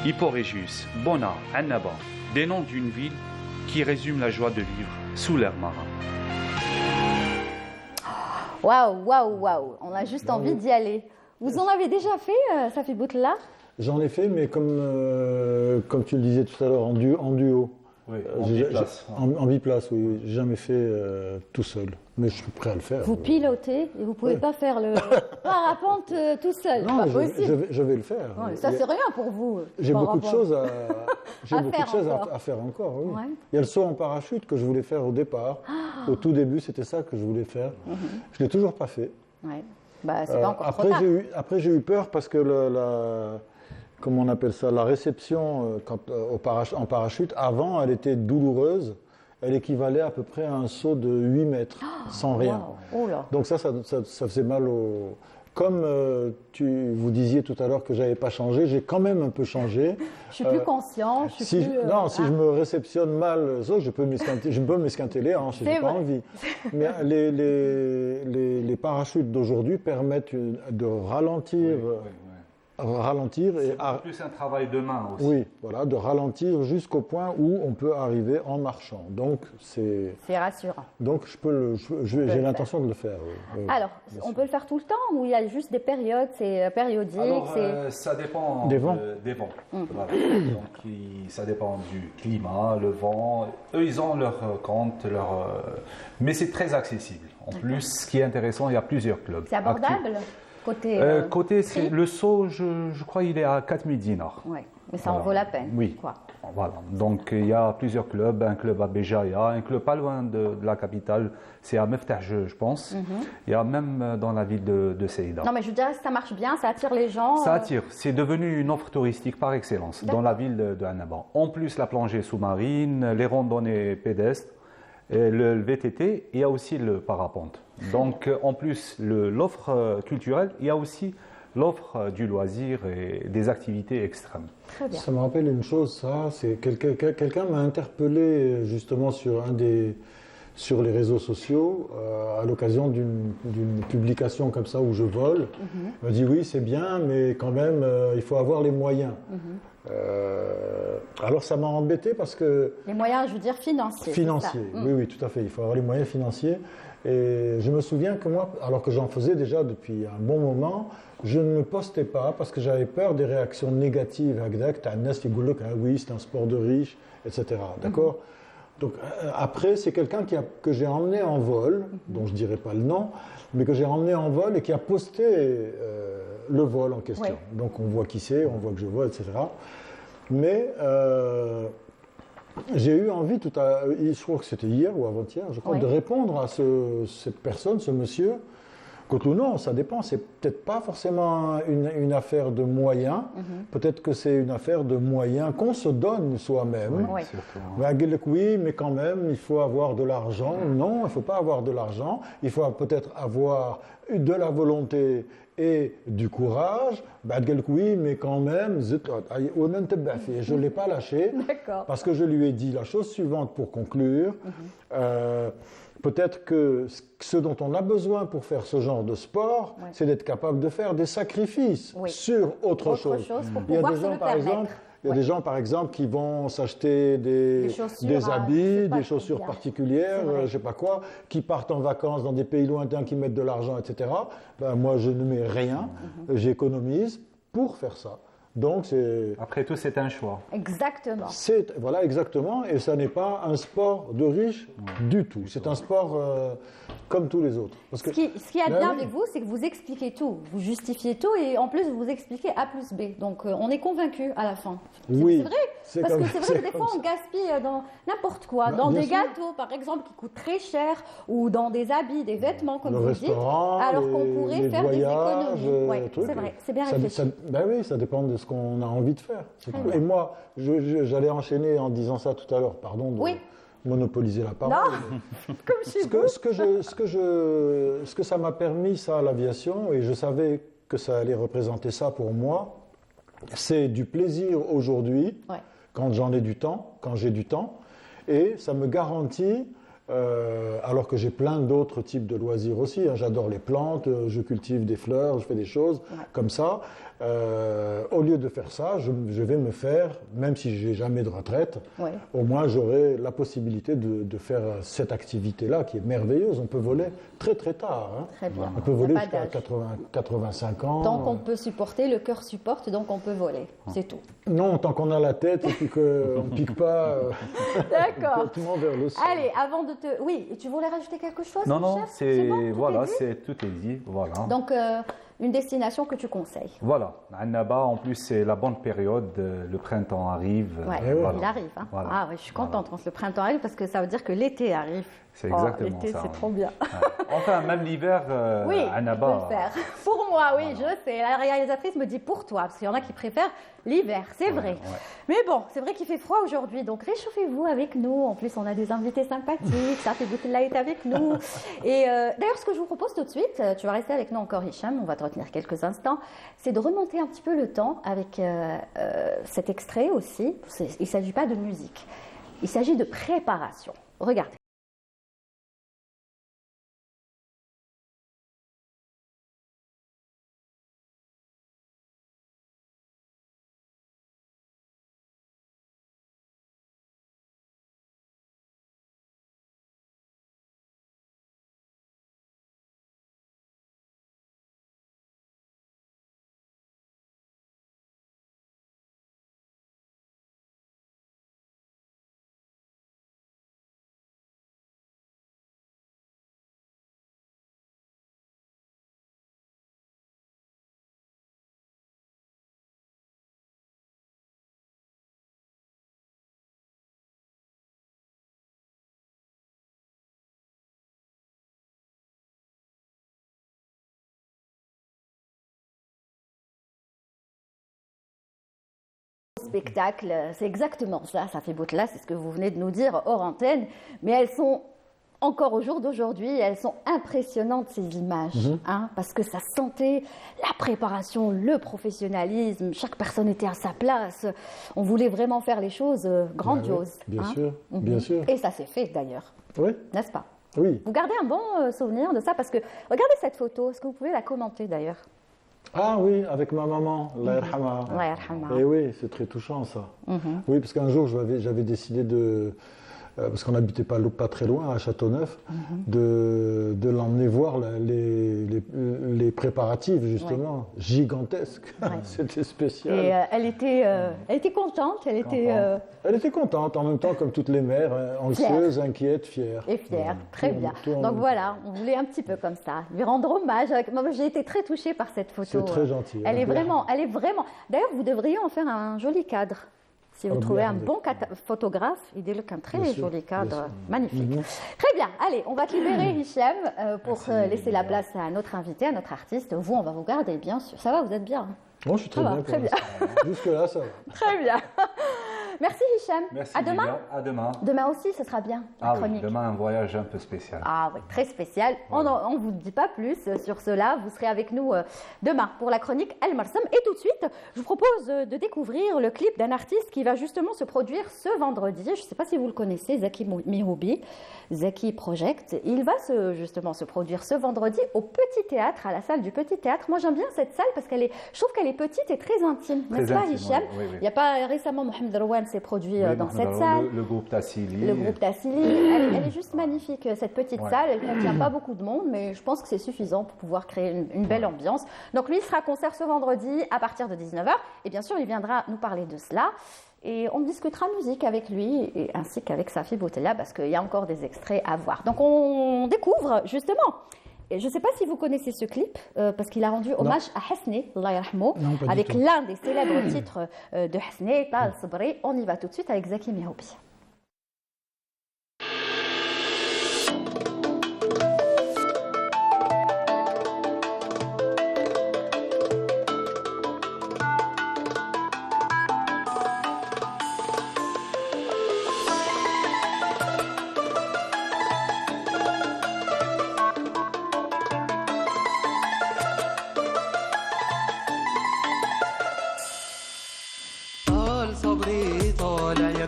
[SPEAKER 6] Hippo-Régius, Bona, Annaba, des noms d'une ville qui résume la joie de vivre sous l'air marin.
[SPEAKER 1] Waouh, waouh, waouh, on a juste envie d'y aller. Vous en avez déjà fait, Safi Boutella?
[SPEAKER 2] J'en ai fait, mais comme tu le disais tout à l'heure, en duo.
[SPEAKER 3] Oui, en biplace.
[SPEAKER 2] En biplace, oui. J'ai jamais fait tout seul, mais je suis prêt à le faire.
[SPEAKER 1] Vous pilotez et vous ne pouvez pas faire le parapente tout seul.
[SPEAKER 2] Non,
[SPEAKER 1] pas possible.
[SPEAKER 2] Je vais le faire.
[SPEAKER 1] Ouais, ça, c'est rien pour vous.
[SPEAKER 2] J'ai beaucoup de choses à faire encore. Oui.
[SPEAKER 1] Ouais.
[SPEAKER 2] Il y a le saut en parachute que je voulais faire au départ. Au tout début, c'était ça que je voulais faire. Je ne l'ai toujours pas fait.
[SPEAKER 1] Ouais. Bah, c'est pas encore
[SPEAKER 2] après,
[SPEAKER 1] trop tard.
[SPEAKER 2] Après, j'ai eu peur parce que comment on appelle ça, la réception en parachute, avant, elle était douloureuse. Elle équivalait à peu près à un saut de 8 mètres, sans rien.
[SPEAKER 1] Wow. Oh là.
[SPEAKER 2] Donc ça faisait mal au... Comme vous disiez tout à l'heure que je n'avais pas changé, j'ai quand même un peu changé.
[SPEAKER 1] Je suis plus conscient.
[SPEAKER 2] Si je me réceptionne mal, je peux m'esquinter les hanches, j'ai pas envie. Mais les parachutes d'aujourd'hui permettent de ralentir.
[SPEAKER 3] C'est plus un travail de main aussi.
[SPEAKER 2] Oui, voilà, de ralentir jusqu'au point où on peut arriver en marchant. Donc c'est
[SPEAKER 1] rassurant.
[SPEAKER 2] Donc j'ai l'intention de le faire. Oui.
[SPEAKER 1] Alors, on peut le faire tout le temps ou il y a juste des périodes, c'est périodique?
[SPEAKER 3] Alors, ça dépend
[SPEAKER 2] des vents.
[SPEAKER 3] Voilà. Donc, ça dépend du climat, le vent. Eux, ils ont leur compte, mais c'est très accessible. En plus, ce qui est intéressant, il y a plusieurs clubs.
[SPEAKER 1] C'est abordable?
[SPEAKER 3] Côté le saut, je crois il est à 4000 dinars.
[SPEAKER 1] Oui, mais ça en vaut la peine.
[SPEAKER 3] Oui.
[SPEAKER 1] Quoi.
[SPEAKER 3] Voilà. Donc il y a plusieurs clubs, un club à Béjaïa, un club pas loin de la capitale, c'est à Meftah, je pense. Il y a même dans la ville de Seïda.
[SPEAKER 1] Non mais je dirais que ça marche bien, ça attire les gens.
[SPEAKER 3] Ça attire, c'est devenu une offre touristique par excellence dans la ville de Annaba. En plus la plongée sous-marine, les randonnées pédestres, le VTT, il y a aussi le parapente. Donc, en plus l'offre culturelle, il y a aussi l'offre du loisir et des activités extrêmes.
[SPEAKER 1] Très bien.
[SPEAKER 2] Ça me rappelle une chose, ça, c'est quelqu'un m'a interpellé justement sur les réseaux sociaux à l'occasion d'une publication comme ça où je vole. Il m'a dit oui, c'est bien, mais quand même, il faut avoir les moyens. Alors ça m'a embêté parce que...
[SPEAKER 1] Les moyens, je veux dire financiers.
[SPEAKER 2] Financiers, oui, tout à fait. Il faut avoir les moyens financiers. Et je me souviens que moi, alors que j'en faisais déjà depuis un bon moment, je ne me postais pas parce que j'avais peur des réactions négatives. Oui, c'est un sport de riche, etc. D'accord ? Donc après, c'est quelqu'un que j'ai emmené en vol, dont je ne dirai pas le nom, mais que j'ai emmené en vol et qui a posté le vol en question. Ouais. Donc on voit qui c'est, on voit que je vole, etc. Mais j'ai eu envie, je crois que c'était hier ou avant-hier, je crois, de répondre à cette personne, ce monsieur. Ou non, ça dépend. C'est peut-être pas forcément une affaire de moyens. Peut-être que c'est une affaire de moyens qu'on se donne soi-même. Oui, mais quand même, il faut avoir de l'argent. Non, il ne faut pas avoir de l'argent. Il faut peut-être avoir de la volonté et du courage. Oui, mais quand même, je ne l'ai pas lâché. Parce que je lui ai dit la chose suivante pour conclure. Peut-être que ce dont on a besoin pour faire ce genre de sport, c'est d'être capable de faire des sacrifices sur autre chose.
[SPEAKER 1] Il y a
[SPEAKER 2] des gens, par exemple, qui vont s'acheter des habits, des chaussures particulières, je ne sais pas quoi, qui partent en vacances dans des pays lointains, qui mettent de l'argent, etc. Moi, je ne mets rien, j'économise pour faire ça. Donc
[SPEAKER 3] après tout, c'est un choix.
[SPEAKER 1] Exactement.
[SPEAKER 2] Voilà, exactement. Et ça n'est pas un sport de riche du tout. C'est un sport comme tous les autres. Parce que,
[SPEAKER 1] ce qui est bien avec vous, c'est que vous expliquez tout. Vous justifiez tout et en plus, vous expliquez A plus B. Donc, on est convaincu à la fin.
[SPEAKER 2] Oui.
[SPEAKER 1] C'est vrai. Parce que c'est vrai que des fois, on gaspille dans n'importe quoi. Dans des gâteaux, par exemple, qui coûtent très cher, ou dans des habits, des vêtements, comme vous dites. Alors qu'on pourrait faire des économies. Oui, c'est vrai. C'est bien réfléchi.
[SPEAKER 2] Oui, ça dépend de ce qu'on a envie de faire. Et moi, j'allais enchaîner en disant ça tout à l'heure, pardon de monopoliser la parole.
[SPEAKER 1] Non, comme chez vous.
[SPEAKER 2] Ce que ça m'a permis, ça, l'aviation, et je savais que ça allait représenter ça pour moi, c'est du plaisir aujourd'hui, quand j'en ai du temps, quand j'ai du temps, et ça me garantit, alors que j'ai plein d'autres types de loisirs aussi, j'adore les plantes, je cultive des fleurs, je fais des choses comme ça. Au lieu de faire ça, je vais me faire, même si je n'ai jamais de retraite, au moins j'aurai la possibilité de faire cette activité-là qui est merveilleuse. On peut voler très très tard.
[SPEAKER 1] Très bien.
[SPEAKER 2] On peut voler jusqu'à 85 ans.
[SPEAKER 1] Tant qu'on peut supporter, le cœur supporte, donc on peut voler. C'est tout.
[SPEAKER 2] Non, tant qu'on a la tête et puis qu'on ne pique pas complètement vers le sol.
[SPEAKER 1] Allez, avant de te... Oui, tu voulais rajouter quelque chose?
[SPEAKER 3] Non, c'est
[SPEAKER 1] bon,
[SPEAKER 3] voilà, c'est tout est dit. Voilà.
[SPEAKER 1] Donc, une destination que tu conseilles.
[SPEAKER 3] Voilà. Annaba, en plus, c'est la bonne période. Le printemps arrive.
[SPEAKER 1] Il arrive. Voilà. Ah, je suis contente quand le printemps arrive parce que ça veut dire que l'été arrive.
[SPEAKER 3] C'est exactement
[SPEAKER 1] l'été,
[SPEAKER 3] ça.
[SPEAKER 1] C'est trop bien.
[SPEAKER 3] Enfin, même l'hiver, Annaba.
[SPEAKER 1] Oui, faire. Pour moi, oui, je sais. La réalisatrice me dit pour toi, parce qu'il y en a qui préfèrent l'hiver, c'est vrai. Mais bon, c'est vrai qu'il fait froid aujourd'hui, donc réchauffez-vous avec nous. En plus, on a des invités sympathiques. Safi Boutella est avec nous. Et d'ailleurs, ce que je vous propose tout de suite, tu vas rester avec nous encore, Hicham, on va te retenir quelques instants, c'est de remonter un petit peu le temps avec cet extrait aussi. Il ne s'agit pas de musique, il s'agit de préparation. Regardez. Spectacle, c'est exactement ça, Safi Boutella, c'est ce que vous venez de nous dire hors antenne, mais elles sont encore au jour d'aujourd'hui, elles sont impressionnantes ces images, parce que ça sentait la préparation, le professionnalisme, chaque personne était à sa place, on voulait vraiment faire les choses grandioses.
[SPEAKER 2] Bien sûr, bien sûr.
[SPEAKER 1] Et ça s'est fait d'ailleurs, n'est-ce pas?
[SPEAKER 2] Oui.
[SPEAKER 1] Vous gardez un bon souvenir de ça, parce que regardez cette photo, est-ce que vous pouvez la commenter d'ailleurs?
[SPEAKER 2] Ah oui, avec ma maman, Allah yarhama. Et oui, c'est très touchant ça. Oui, parce qu'un jour, j'avais décidé de... parce qu'on n'habitait pas très loin, à Châteauneuf, de l'emmener voir les préparatifs, justement, gigantesques. C'était spécial.
[SPEAKER 1] Et elle était contente,
[SPEAKER 2] Elle était contente, en même temps, comme toutes les mères, anxieuses, inquiètes, fières.
[SPEAKER 1] Et fières, très bien. Donc voilà, on voulait un petit peu comme ça, lui rendre hommage. Moi, j'ai été très touchée par cette photo.
[SPEAKER 2] C'est très gentil.
[SPEAKER 1] Elle est vraiment... D'ailleurs, vous devriez en faire un joli cadre. Si vous trouvez un bon photographe, il dit qu'un très joli cadre, magnifique. Très bien, allez, on va te libérer, Hicham, pour laisser la place à notre invité, à notre artiste. Vous, on va vous garder, bien sûr. Ça va, vous êtes bien?
[SPEAKER 2] Bon, je suis très bien.
[SPEAKER 1] Très bien.
[SPEAKER 2] Jusque-là, ça va.
[SPEAKER 1] Très bien. Merci Hicham.
[SPEAKER 3] Merci.
[SPEAKER 1] À demain.
[SPEAKER 3] Lilian. À demain.
[SPEAKER 1] Demain aussi, ce sera bien.
[SPEAKER 3] Oui, demain un voyage un peu spécial.
[SPEAKER 1] Ah oui, très spécial. On ne vous dit pas plus sur cela. Vous serez avec nous demain pour la chronique El Marsam. Et tout de suite, je vous propose de découvrir le clip d'un artiste qui va justement se produire ce vendredi. Je ne sais pas si vous le connaissez, Zaki Miroubi, Zaki Project. Il va justement se produire ce vendredi au Petit Théâtre, à la salle du Petit Théâtre. Moi, j'aime bien cette salle parce je trouve qu'elle est petite et très intime. N'est-ce pas, Hicham?
[SPEAKER 3] Oui.
[SPEAKER 1] Il n'y a pas récemment Mohamed Rouane s'est produit dans cette salle.
[SPEAKER 3] Le groupe Tassili.
[SPEAKER 1] Le groupe Tassili. Elle est juste magnifique, cette petite salle. Elle ne contient pas beaucoup de monde, mais je pense que c'est suffisant pour pouvoir créer une belle ambiance. Donc lui, il sera concert ce vendredi à partir de 19h. Et bien sûr, il viendra nous parler de cela. Et on discutera musique avec lui, ainsi qu'avec Safi Boutella, parce qu'il y a encore des extraits à voir. Donc on découvre justement... Et je ne sais pas si vous connaissez ce clip, parce qu'il a rendu hommage à Hasni, Allah yarhamou, avec l'un des célèbres titres de Hasni, Tal Sabri. On y va tout de suite avec Zaki Miroubi.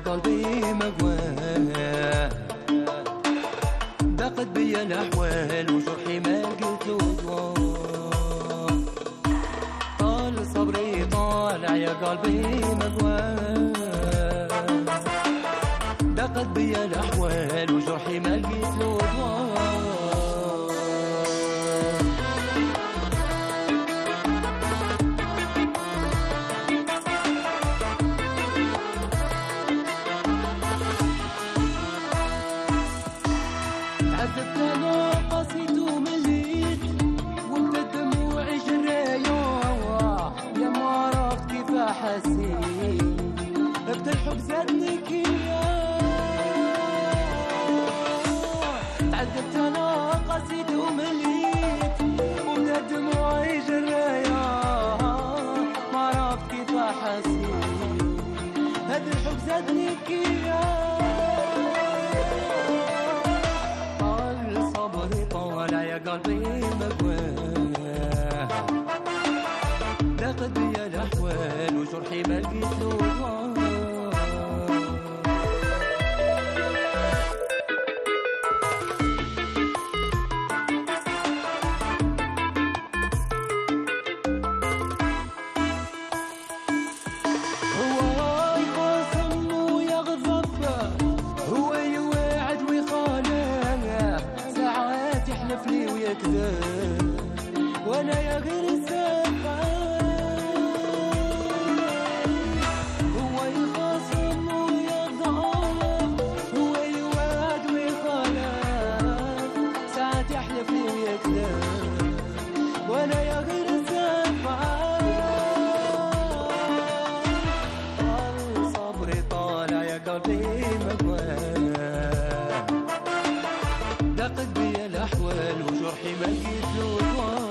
[SPEAKER 9] قلبي مقواه ضاقت بيا الاحوال وجرحي ما لقيت له دواء طال صبري طالع يا قلبي مقواه ضاقت بيا الاحوال وجرحي ما لقيت له دواء الحب زادني كياه تعذبت انا قسيت ومليت وبدا دموعي جرايا ما عرفت كيف احسيت هذا الحب زادني كياه طال صبري طالع يا قلبي مقواه ضاقت بيا الاحوال وجرحي ما لقيت له دواء وانا يا غير السفر هو يخاصم ويضعف هو يوعد ويخالف ساعات يحلف لي ويكذب وانا يا غير السفر طال صبري طالع يا قلبي مقواه ضاقت بيا الاحوال وجرحي ما لقيت له دواء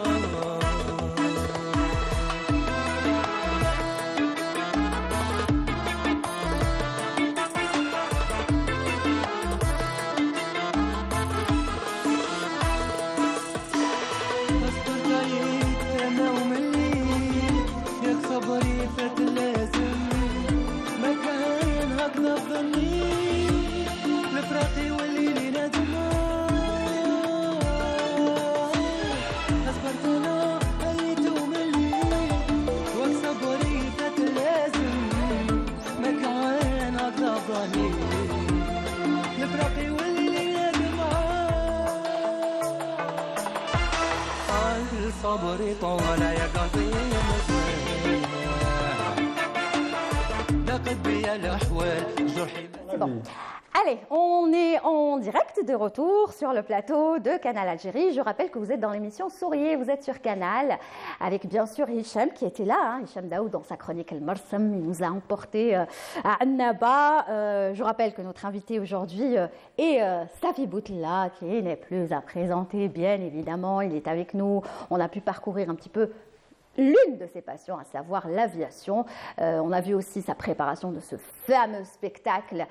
[SPEAKER 9] صبري طال يا قلبي مقواه ضاقت بيا
[SPEAKER 1] C'est bon. Allez, on est en direct de retour sur le plateau de Canal Algérie. Je rappelle que vous êtes dans l'émission Souriez, vous êtes sur Canal, avec bien sûr Hicham qui était là. Hicham Daoud, dans sa chronique El Marsam, il nous a emporté à Annaba. Je rappelle que notre invité aujourd'hui est Safi Boutella, qui n'est plus à présenter, bien évidemment. Il est avec nous. On a pu parcourir un petit peu l'une de ses passions, à savoir l'aviation. On a vu aussi sa préparation de ce fameux spectacle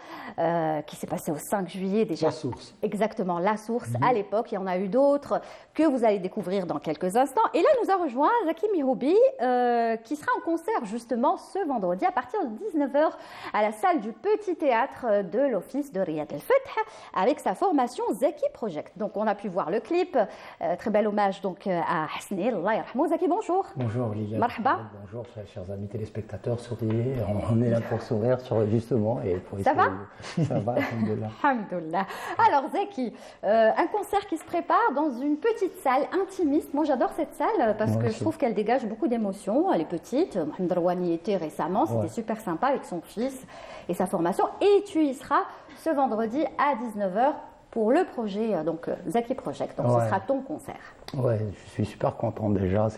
[SPEAKER 1] qui s'est passé au 5 juillet déjà.
[SPEAKER 2] La Source.
[SPEAKER 1] Exactement, La Source à l'époque. Il y en a eu d'autres que vous allez découvrir dans quelques instants. Et là, nous a rejoint Zaki Mihroubi qui sera en concert justement ce vendredi à partir de 19h à la salle du Petit Théâtre de l'Office de Riyad El Fath avec sa formation Zaki Project. Donc on a pu voir le clip. Très bel hommage donc à Hasni. Allah yarhamou. Zaki, bonjour.
[SPEAKER 10] Bonjour Lilia.
[SPEAKER 1] Marhaba.
[SPEAKER 10] Bonjour chers amis téléspectateurs, souriez. On est là pour sourire justement et pour
[SPEAKER 1] ça va.
[SPEAKER 10] Ça va, alhamdoulilah.
[SPEAKER 1] Alhamdoulilah. Alors Zaki, un concert qui se prépare dans une petite salle intimiste. Moi j'adore cette salle parce que je trouve qu'elle dégage beaucoup d'émotions. Elle est petite. Mohamed Rouhani y était récemment, c'était super sympa avec son fils et sa formation. Et tu y seras ce vendredi à 19h pour le projet donc Zaki Project. Donc ce sera ton concert.
[SPEAKER 10] Ouais, je suis super content déjà.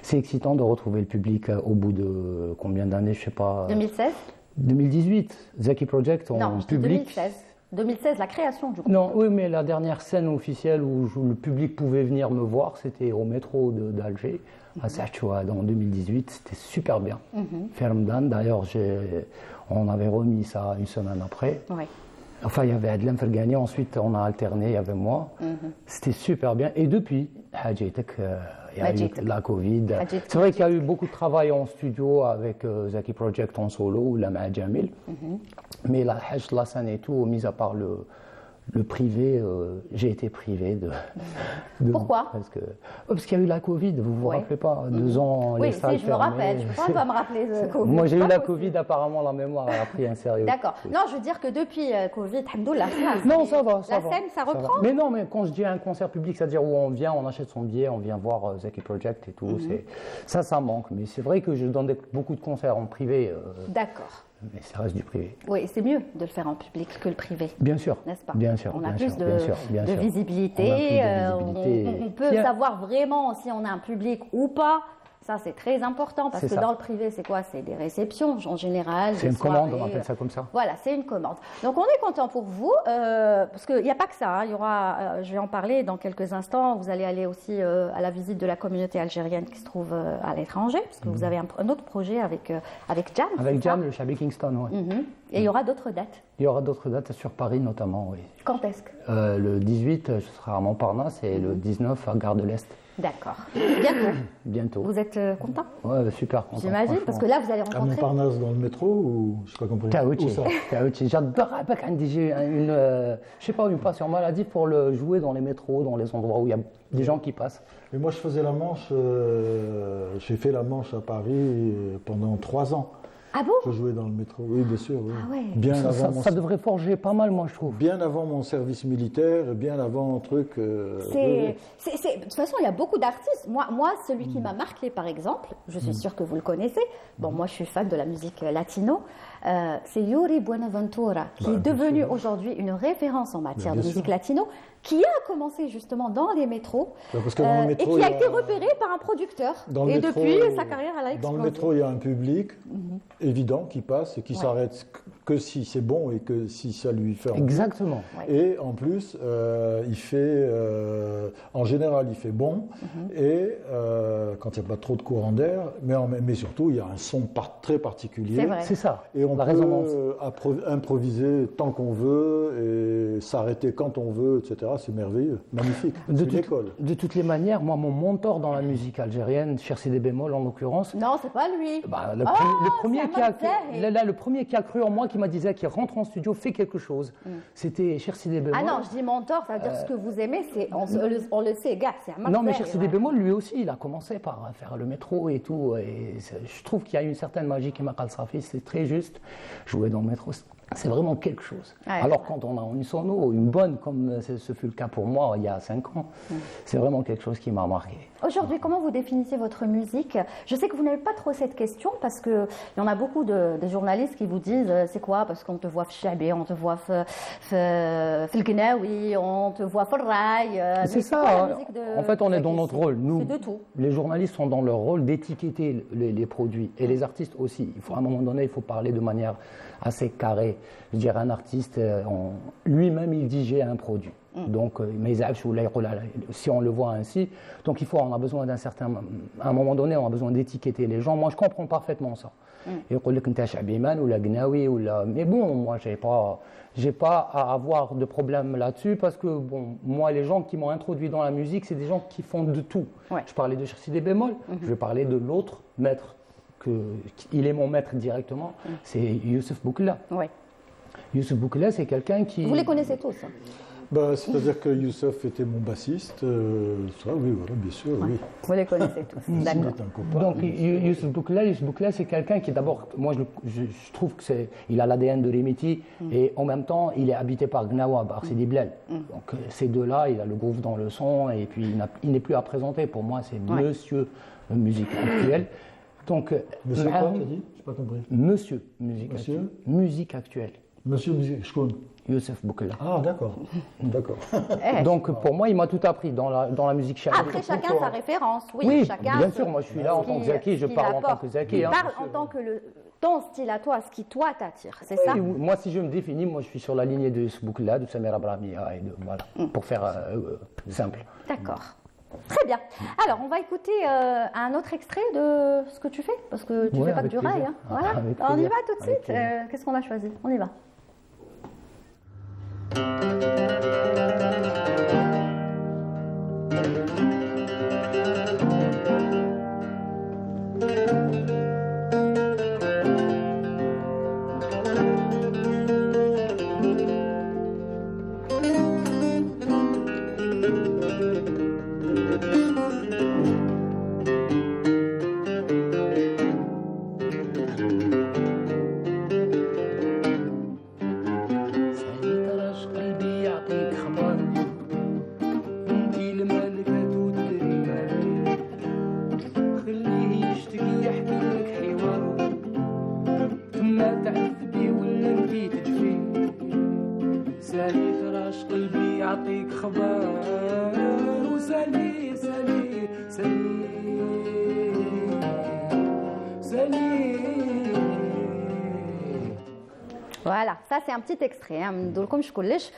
[SPEAKER 10] C'est excitant de retrouver le public au bout de combien d'années, je sais pas.
[SPEAKER 1] 2016
[SPEAKER 10] 2018, Zaki Project en public.
[SPEAKER 1] 2016, la création du groupe.
[SPEAKER 10] Non, oui, mais la dernière scène officielle où le public pouvait venir me voir, c'était au métro d'Alger, à Sachoua, en 2018. C'était super bien. Fermdan, d'ailleurs, on avait remis ça une semaine après.
[SPEAKER 1] Ouais.
[SPEAKER 10] Enfin, il y avait Adlem Fergani, ensuite on a alterné, il y avait moi. C'était super bien. Et depuis, il y a eu la Covid. C'est vrai qu'il y a eu beaucoup de travail en studio avec Zaki Project en solo, ou la Ma'a Jamil. Mais la Hajj, la scène et tout, mis à part le privé, j'ai été privé de
[SPEAKER 1] Pourquoi?
[SPEAKER 10] Parce qu'il y a eu la Covid, vous vous rappelez pas, 2 ans, les salles
[SPEAKER 1] je me rappelle, je ne peux pas me rappeler de Covid.
[SPEAKER 10] Moi j'ai eu la Covid, apparemment la mémoire a pris un sérieux.
[SPEAKER 1] D'accord. Non, je veux dire que depuis Covid, alhamdoulilah,
[SPEAKER 10] non, ça va.
[SPEAKER 1] La scène, ça reprend.
[SPEAKER 10] Mais non, mais quand je dis un concert public, c'est-à-dire où on vient, on achète son billet, on vient voir Zaki Project et tout, ça manque. Mais c'est vrai que je donne beaucoup de concerts en privé.
[SPEAKER 1] D'accord.
[SPEAKER 10] Mais ça reste du privé.
[SPEAKER 1] Oui, c'est mieux de le faire en public que le privé.
[SPEAKER 10] Bien sûr.
[SPEAKER 1] N'est-ce pas?
[SPEAKER 10] Bien sûr.
[SPEAKER 1] On a
[SPEAKER 10] plus
[SPEAKER 1] de visibilité. On peut savoir vraiment si on a un public ou pas. Ça, c'est très important parce que dans le privé, c'est quoi? C'est des réceptions en général.
[SPEAKER 10] C'est une commande, on appelle ça comme ça.
[SPEAKER 1] Voilà, c'est une commande. Donc, on est content pour vous parce qu'il n'y a pas que ça. Il y aura, je vais en parler dans quelques instants. Vous allez aller aussi à la visite de la communauté algérienne qui se trouve à l'étranger parce que vous avez un autre projet avec Jam.
[SPEAKER 10] Avec Jam, le Chabi Kingston, oui.
[SPEAKER 1] Et il y aura d'autres dates?
[SPEAKER 10] Il y aura d'autres dates sur Paris notamment, oui.
[SPEAKER 1] Quand est-ce que
[SPEAKER 10] le 18, ce sera à Montparnasse et le 19 à Gare de l'Est.
[SPEAKER 1] D'accord.
[SPEAKER 10] Bientôt.
[SPEAKER 1] Vous êtes content?
[SPEAKER 10] Oui, super content.
[SPEAKER 1] J'imagine, parce que là, vous allez rencontrer...
[SPEAKER 2] À Montparnasse, dans le métro ou... Je sais pas compris.
[SPEAKER 10] Taouchi. J'adore. Je sais pas, une passion maladie pour le jouer dans les métros, dans les endroits où il y a des gens qui passent.
[SPEAKER 2] Et moi, je faisais la Manche... j'ai fait la Manche à Paris pendant 3 ans.
[SPEAKER 1] Ah bon?
[SPEAKER 2] Je jouais dans le métro, oui, bien sûr. Oui.
[SPEAKER 1] Ah ouais.
[SPEAKER 2] Bien
[SPEAKER 10] ça devrait forger pas mal, moi, je trouve.
[SPEAKER 2] Bien avant mon service militaire, bien avant un truc...
[SPEAKER 1] De toute façon, il y a beaucoup d'artistes. Moi, celui qui m'a marqué, par exemple, je suis sûre que vous le connaissez. Bon, moi, je suis fan de la musique latino. C'est Yuri Buenaventura, qui est devenu aujourd'hui une référence en matière de musique latino, qui a commencé justement dans les métros,
[SPEAKER 2] parce que dans le métro,
[SPEAKER 1] et qui a été repéré par un producteur. Et depuis, sa carrière, elle a explosé.
[SPEAKER 2] Dans le métro, il y a un public évident qui passe et qui s'arrête que si c'est bon et que si ça lui fait envie.
[SPEAKER 10] Exactement.
[SPEAKER 2] Et en plus, il fait, en général, il fait bon, et quand il n'y a pas trop de courant d'air, mais surtout, il y a un son très particulier.
[SPEAKER 1] C'est vrai.
[SPEAKER 10] C'est ça.
[SPEAKER 2] Et on
[SPEAKER 10] la
[SPEAKER 2] peut
[SPEAKER 10] résonance.
[SPEAKER 2] improviser tant qu'on veut et s'arrêter quand on veut, etc. C'est merveilleux, magnifique. C'est une école.
[SPEAKER 10] De toutes les manières, moi, mon mentor dans la musique algérienne, Cher Sidi Bémol en l'occurrence.
[SPEAKER 1] Non, c'est pas lui.
[SPEAKER 10] Le premier qui a cru en moi, qui m'a dit qui rentre en studio, fait quelque chose. C'était Cher Sidi Bémol.
[SPEAKER 1] Ah non, je dis mentor, ça veut dire ce que vous aimez, on le sait, gars, c'est un
[SPEAKER 10] non, mais Cher Sidi Bémol, lui aussi, il a commencé par faire le métro et tout. Et je trouve qu'il y a une certaine magie qui m'a Safi, c'est très juste. Jouer dans le métro, c'est vraiment quelque chose. Ouais, alors quand on a une sono, une bonne, comme ce fut le cas pour moi il y a 5 ans, c'est vraiment quelque chose qui m'a marqué.
[SPEAKER 1] Aujourd'hui, comment vous définissez votre musique? Je sais que vous n'avez pas trop cette question parce qu'il y en a beaucoup de journalistes qui vous disent c'est quoi? Parce qu'on te voit Chabé, on te voit Gnawi, on te voit Rai.
[SPEAKER 10] C'est ça. En fait, on est dans notre rôle. Nous,
[SPEAKER 1] de tout.
[SPEAKER 10] Les journalistes sont dans leur rôle d'étiqueter les produits et les artistes aussi. Il faut, à un moment donné, il faut parler de manière assez carrée. Je dirais un artiste, lui-même, il dit j'ai un produit. Donc, si on le voit ainsi, donc on a besoin d'un certain, à un moment donné, on a besoin d'étiqueter les gens. Moi, je comprends parfaitement ça. Et on dit que tu Shabiman ou la Gnawi ou la, mais bon, moi, j'ai pas à avoir de problème là-dessus parce que bon, moi, les gens qui m'ont introduit dans la musique, c'est des gens qui font de tout. Ouais. Je parlais de Cher Sidi Bémol, je vais parler de l'autre maître il est mon maître directement, c'est Youssouf Boukla. Ouais. Youssouf Boukla, c'est quelqu'un qui...
[SPEAKER 1] Vous les connaissez tous hein?
[SPEAKER 2] C'est-à-dire que Youssouf était mon bassiste, ça, oui, voilà, bien sûr, oui.
[SPEAKER 1] Vous les connaissez tous, d'accord.
[SPEAKER 10] Donc Youssouf Boukla, c'est quelqu'un qui d'abord, moi je trouve qu'il a l'ADN de Remiti et en même temps il est habité par Gnawa, par Sidi Blel. Donc ces deux-là, il a le groove dans le son et puis il n'est plus à présenter. Pour moi, c'est Monsieur Musique Actuelle. Donc,
[SPEAKER 2] Monsieur quoi, tu as dit? Je n'ai pas compris.
[SPEAKER 10] Monsieur Musique Actuelle.
[SPEAKER 2] Monsieur Musique, je connais.
[SPEAKER 10] Youssef Boukla.
[SPEAKER 2] Ah, d'accord. D'accord.
[SPEAKER 10] Donc, pour moi, il m'a tout appris dans la musique chabi.
[SPEAKER 1] Après, chacun sa référence.
[SPEAKER 10] Oui,
[SPEAKER 1] chacun
[SPEAKER 10] bien sûr. Moi, je suis là en tant que Zaki, je parle en tant que Zaki.
[SPEAKER 1] Il parle en tant que ton style à toi, ce qui toi t'attire, c'est ça?
[SPEAKER 10] Moi, si je me définis, moi, je suis sur la lignée de Youssef Boukla, de Samira Brahmia, voilà, pour faire simple.
[SPEAKER 1] D'accord. Très bien. Alors, on va écouter un autre extrait de ce que tu fais, parce que tu ne fais pas que du rail. Hein. Voilà. On y va tout de suite. Qu'est-ce qu'on a choisi? On y va. Voilà, ça c'est un petit extrait.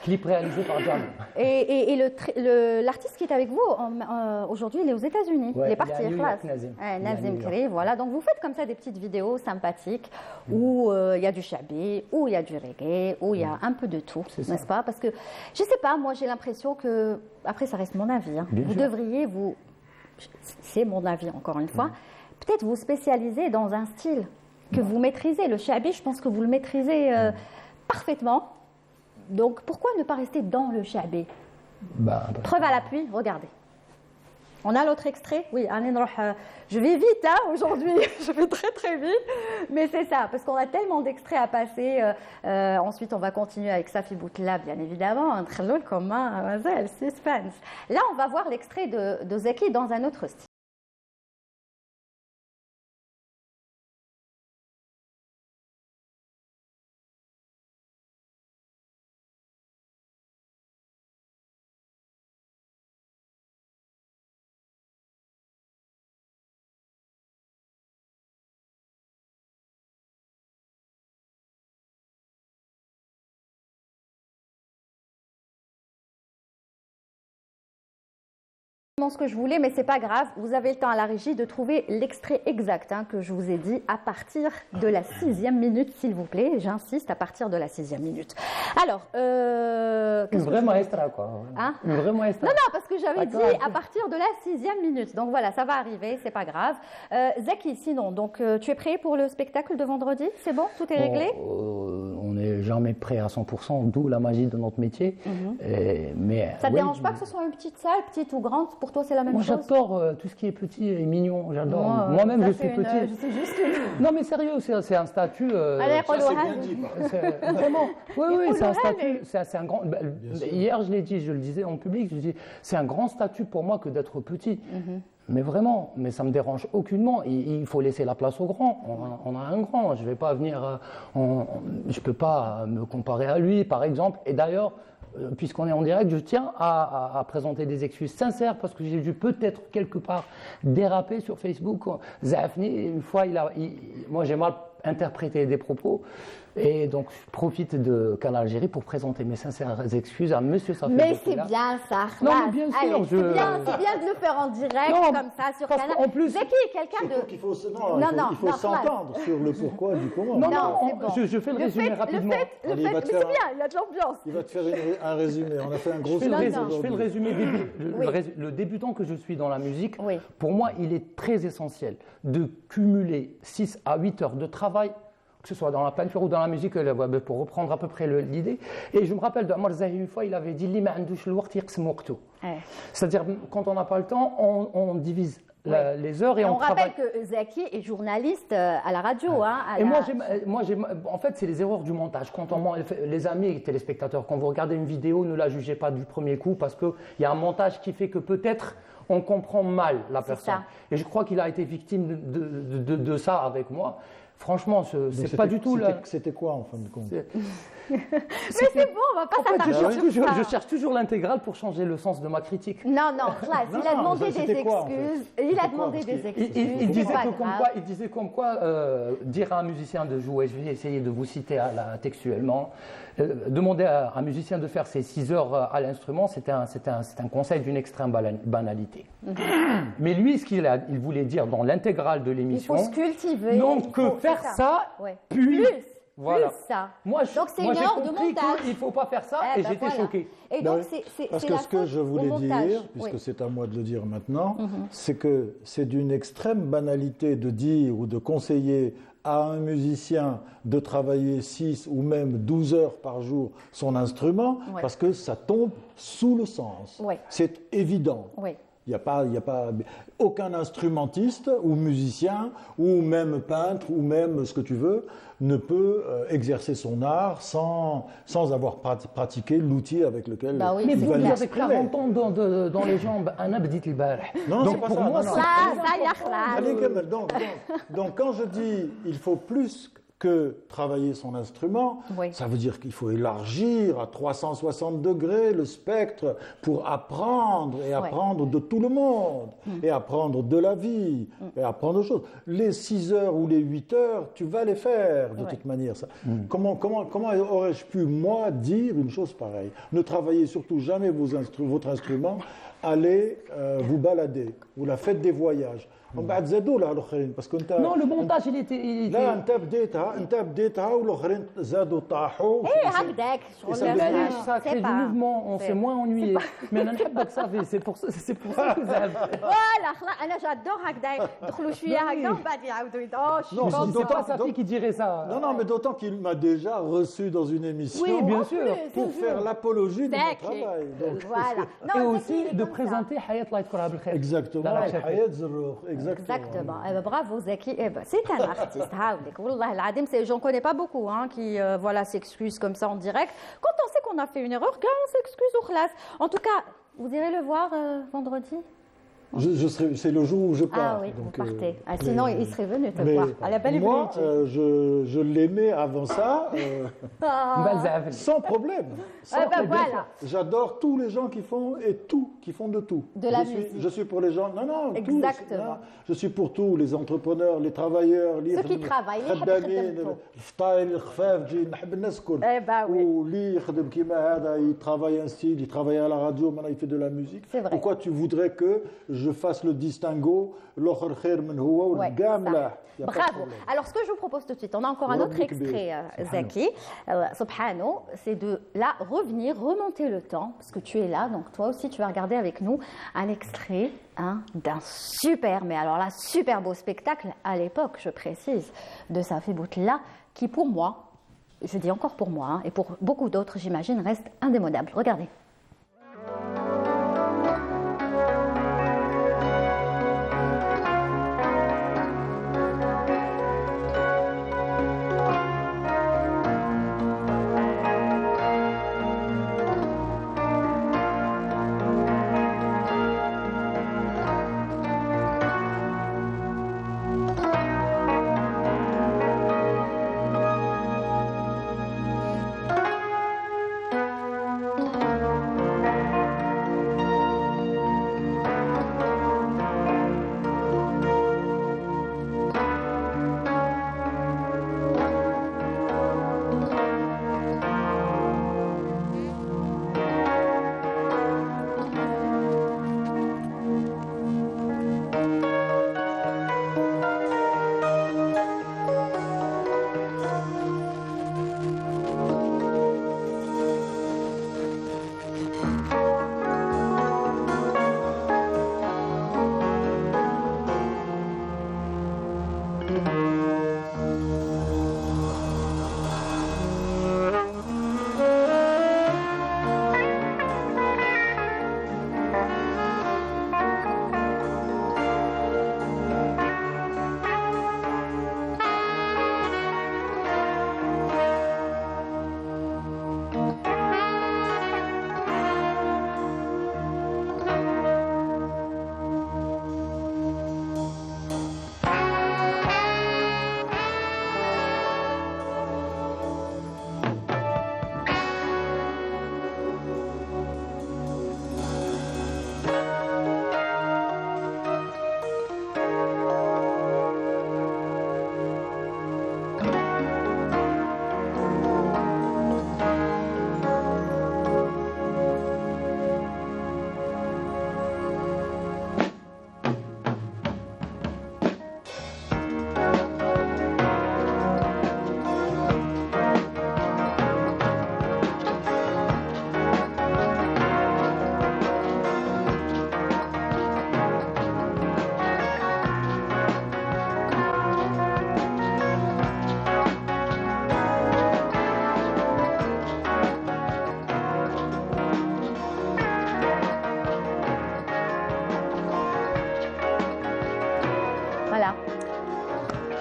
[SPEAKER 10] Clip réalisé par Jam.
[SPEAKER 1] Et l'artiste qui est avec vous aujourd'hui, il est aux États-Unis.
[SPEAKER 10] Ouais,
[SPEAKER 1] il est parti.
[SPEAKER 10] Nazim
[SPEAKER 1] Kri, voilà. Donc vous faites comme ça des petites vidéos sympathiques où il y a du chabi, où il y a du reggae, où il y a un peu de tout, n'est-ce pas? Parce que je sais pas, moi j'ai l'impression que, après ça reste mon avis, hein, vous devriez c'est mon avis encore une fois, peut-être vous spécialiser dans un style que vous maîtrisez. Le chabi, je pense que vous le maîtrisez parfaitement. Donc, pourquoi ne pas rester dans le chabi? Preuve à l'appui, regardez. On a l'autre extrait. Oui, je vais vite hein, aujourd'hui, je vais très très vite. Mais c'est ça, parce qu'on a tellement d'extraits à passer. Ensuite, on va continuer avec Safi Boukla, bien évidemment. Suspense. Là, on va voir l'extrait de Zeki dans un autre style. Ce que je voulais, mais c'est pas grave, vous avez le temps à la régie de trouver l'extrait exact hein, que je vous ai dit à partir de la 6e minute, s'il vous plaît. J'insiste, à partir de la 6e minute. Alors,
[SPEAKER 10] une vraie maestra, quoi.
[SPEAKER 1] Hein?
[SPEAKER 10] Une vraie maestra.
[SPEAKER 1] Non, parce que j'avais dit à partir de la 6e minute. Donc voilà, ça va arriver, c'est pas grave. Zaki, sinon, donc tu es prêt pour le spectacle de vendredi? C'est bon? Tout est réglé?
[SPEAKER 10] On jamais prêt à 100%, d'où la magie de notre métier. Mais,
[SPEAKER 1] ça ne te dérange pas que ce soit une petite salle, petite ou grande? Pour toi, c'est la même chose?
[SPEAKER 10] Moi, j'adore tout ce qui est petit et mignon. J'adore. Moi-même, je suis petit.
[SPEAKER 1] C'est juste
[SPEAKER 10] Non, mais sérieux, c'est un statut.
[SPEAKER 1] Allez,
[SPEAKER 2] c'est bien dit.
[SPEAKER 10] Vraiment. Oui, c'est un statut. C'est un grand. Hier, je l'ai dit, je le disais en public, je dis, c'est un grand statut pour moi que d'être petit. Mais vraiment, mais ça me dérange aucunement. Il faut laisser la place aux grands. On a un grand. Je vais pas venir. Je peux pas me comparer à lui, par exemple. Et d'ailleurs, puisqu'on est en direct, je tiens à présenter des excuses sincères parce que j'ai dû peut-être quelque part déraper sur Facebook. Zafni, une fois, moi j'ai mal interprété des propos. Et donc, je profite de Canal Algérie pour présenter mes sincères excuses à Monsieur Safi.
[SPEAKER 1] Mais c'est bien ça,
[SPEAKER 10] non, mais bien sûr,
[SPEAKER 1] allez, c'est bien de le faire en direct, comme ça, sur Canal.
[SPEAKER 10] En plus,
[SPEAKER 1] Zeki, quelqu'un de...
[SPEAKER 2] Il faut s'entendre sur le pourquoi du comment.
[SPEAKER 10] Je fais le résumé rapidement.
[SPEAKER 1] Mais c'est bien, il y a de l'ambiance.
[SPEAKER 2] Il va te faire un résumé. On a fait un gros
[SPEAKER 10] Je fais le résumé. Le débutant que je suis dans la musique, pour moi, il est très essentiel de cumuler 6 à 8 heures de travail, que ce soit dans la peinture ou dans la musique, pour reprendre à peu près l'idée. Et je me rappelle d'Amar Zahi, une fois, il avait dit c'est-à-dire, quand on n'a pas le temps, on divise les heures et on travaille.
[SPEAKER 1] On rappelle que Zaki est journaliste à la radio.
[SPEAKER 10] Et moi, en fait, c'est les erreurs du montage. Quand les amis et téléspectateurs, quand vous regardez une vidéo, ne la jugez pas du premier coup parce qu'il y a un montage qui fait que peut-être on comprend mal la personne. Et je crois qu'il a été victime de ça avec moi. Franchement, c'est pas du tout là.
[SPEAKER 2] C'était quoi en fin de compte?
[SPEAKER 1] Mais c'est bon, on va pas s'attarder sur ça.
[SPEAKER 10] Je cherche toujours l'intégrale pour changer le sens de ma critique.
[SPEAKER 1] Non, il a demandé des excuses. Il a demandé des excuses.
[SPEAKER 10] Il disait comme quoi dire à un musicien de jouer, je vais essayer de vous citer textuellement, demander à un musicien de faire ses 6 heures à l'instrument, c'est un conseil d'une extrême banalité. Mais lui, ce qu'il voulait dire dans l'intégrale de l'émission,
[SPEAKER 1] il faut se cultiver.
[SPEAKER 10] Donc faire ça, puis... Voilà.
[SPEAKER 1] Plus ça.
[SPEAKER 10] Donc c'est une heure de montage. Il ne faut pas faire ça et j'étais choqué.
[SPEAKER 1] Et donc
[SPEAKER 2] parce que ce que je voulais dire, puisque c'est à moi de le dire maintenant, c'est que c'est d'une extrême banalité de dire ou de conseiller à un musicien de travailler 6 ou même 12 heures par jour son instrument, parce que ça tombe sous le sens. C'est évident. Il n'y a pas aucun instrumentiste ou musicien ou même peintre ou même ce que tu veux ne peut exercer son art sans avoir pratiqué l'outil avec lequel il va l'exprimer.
[SPEAKER 10] Mais vous avez 40 ans dans les jambes.
[SPEAKER 2] Non, c'est pas ça.
[SPEAKER 1] Moi,
[SPEAKER 2] donc quand je dis il faut plus que travailler son instrument, ça veut dire qu'il faut élargir à 360 degrés le spectre pour apprendre et apprendre de tout le monde et apprendre de la vie et apprendre des choses. Les 6 heures ou les 8 heures, tu vas les faire de toute manière. Ça. Comment aurais-je pu, moi, dire une chose pareille? Ne travaillez surtout jamais votre instrument, allez vous balader ou la fête des voyages. parce que
[SPEAKER 10] non, le montage il était
[SPEAKER 2] لا انت بديتها والاخرين زادوا طاحوا
[SPEAKER 1] هكذاك
[SPEAKER 10] ça crée du mouvement, on s'est moins ennuyé. Mais انا نحبك صافي, c'est pour ça que
[SPEAKER 1] voilà خلاص انا j'adore هكذا دخلوا شويه هكذا ومن بعد يعاودوا
[SPEAKER 10] non, c'est pas Safi qui dirait ça.
[SPEAKER 2] Non, mais d'autant qu'il m'a déjà reçu dans une émission.
[SPEAKER 10] Oui, bien sûr.
[SPEAKER 2] Pour faire l'apologie de mon travail.
[SPEAKER 1] Donc, voilà.
[SPEAKER 10] Et aussi de présenter Hayat Allah يذكرها بالخير.
[SPEAKER 2] Exactement. Hayat Zerour.
[SPEAKER 1] Exactement. Bravo Zeki. C'est un artiste. Wallah al-Adim, j'en connais pas beaucoup qui s'excusent comme ça en direct. Quand on sait qu'on a fait une erreur, on s'excuse au khlas. En tout cas, vous irez le voir vendredi.
[SPEAKER 2] C'est le jour où je pars.
[SPEAKER 1] Ah oui, donc, vous partez. Sinon, il serait venu te voir. À la belle
[SPEAKER 2] moi, je l'aimais avant ça, sans problème.
[SPEAKER 1] Voilà.
[SPEAKER 2] J'adore tous les gens qui font de tout.
[SPEAKER 1] De la musique.
[SPEAKER 2] Je suis pour les gens. Non.
[SPEAKER 1] Exactement.
[SPEAKER 2] Je suis pour tous, les entrepreneurs, les travailleurs,
[SPEAKER 1] ceux qui travaillent, les
[SPEAKER 2] الفطايل الخفاف جي نحب الناس الكل. واللي يخدم كيما هذا, il travaille un style, il travaille à la radio, maintenant il fait de la musique. Pourquoi tu voudrais que je fasse le distinguo? Bravo.
[SPEAKER 1] Alors, ce que je vous propose tout de suite, on a encore un autre extrait, Zaki. Subhano, c'est de là revenir, remonter le temps, parce que tu es là, donc toi aussi tu vas regarder avec nous un extrait d'un super beau spectacle à l'époque, je précise, de Safi Boutella, qui pour moi je dis encore pour moi, hein, et pour beaucoup d'autres, j'imagine, reste indémodable. Regardez.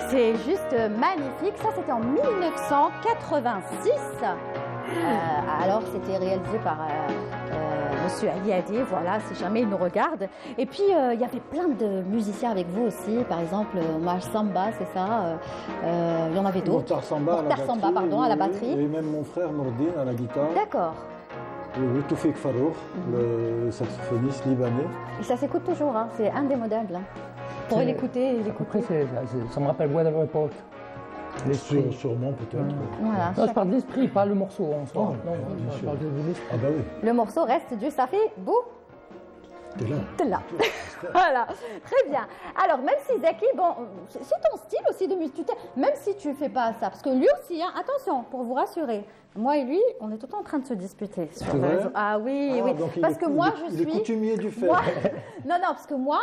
[SPEAKER 1] C'est juste magnifique. Ça, c'était en 1986. Alors, c'était réalisé par Monsieur Ali Adé. Voilà, si jamais il nous regarde. Et puis, il y avait plein de musiciens avec vous aussi. Par exemple, Maj Samba, c'est ça. Il y en avait d'autres.
[SPEAKER 2] Mokhtar Samba,
[SPEAKER 1] pardon, à la batterie.
[SPEAKER 2] Et même mon frère Nourdine à la guitare.
[SPEAKER 1] D'accord.
[SPEAKER 2] Et Toufik Farouk, le saxophoniste libanais.
[SPEAKER 1] Et ça s'écoute toujours, hein. C'est indémodable. Hein. Pour l'écouter,
[SPEAKER 10] Après, ça me rappelle Weather Report. L'esprit.
[SPEAKER 2] Sûrement, peut-être.
[SPEAKER 1] Voilà.
[SPEAKER 10] Non, je parle de l'esprit, pas le morceau en soi.
[SPEAKER 2] Oh,
[SPEAKER 10] non, je parle de l'esprit.
[SPEAKER 2] Ah bah oui.
[SPEAKER 1] Le morceau reste du Safi Bou.
[SPEAKER 2] T'es là.
[SPEAKER 1] Voilà, très bien. Alors, même si Zaki, bon, c'est ton style aussi de musique, même si tu ne fais pas ça, parce que lui aussi, hein, attention, pour vous rassurer, moi et lui, on est tout le temps en train de se disputer sur le réseau. Ah oui, oui. Parce que moi, je suis.
[SPEAKER 2] Il est coutumier du fait.
[SPEAKER 1] Non, parce que moi,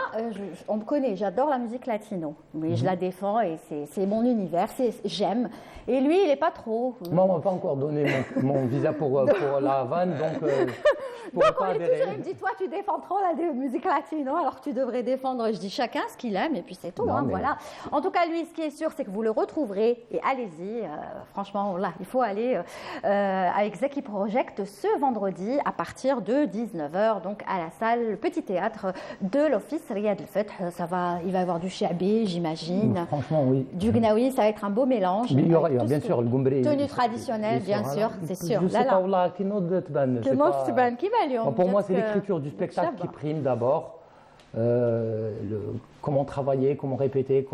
[SPEAKER 1] on me connaît, j'adore la musique latino, mais je la défends et c'est mon univers, j'aime. Et lui, il n'est pas trop.
[SPEAKER 10] Moi, on m'a pas encore donné mon visa pour la Havane, donc je pourrais pas adhérer.
[SPEAKER 1] Il me dit, toi, tu défends trop la musique latino, alors que tu devrais défendre. Je dis chacun ce qu'il aime, et puis c'est tout. Hein, voilà. En tout cas, lui, ce qui est sûr, c'est que vous le retrouverez, et allez-y. Franchement, là, il faut aller avec Zaki Project ce vendredi à partir de 19h, donc à la salle, le petit théâtre de l'Office Riyad El Feth. Il va y avoir du Chiabi, j'imagine.
[SPEAKER 10] Franchement, oui.
[SPEAKER 1] Du Gnawi, ça va être un beau mélange.
[SPEAKER 10] Il y aura bien sûr le Goumbri.
[SPEAKER 1] Tenue traditionnelle, bien sûr, c'est sûr.
[SPEAKER 10] Je sais pas où là, qui pour moi, c'est l'écriture du spectacle qui prime d'abord. Comment travailler, comment répéter,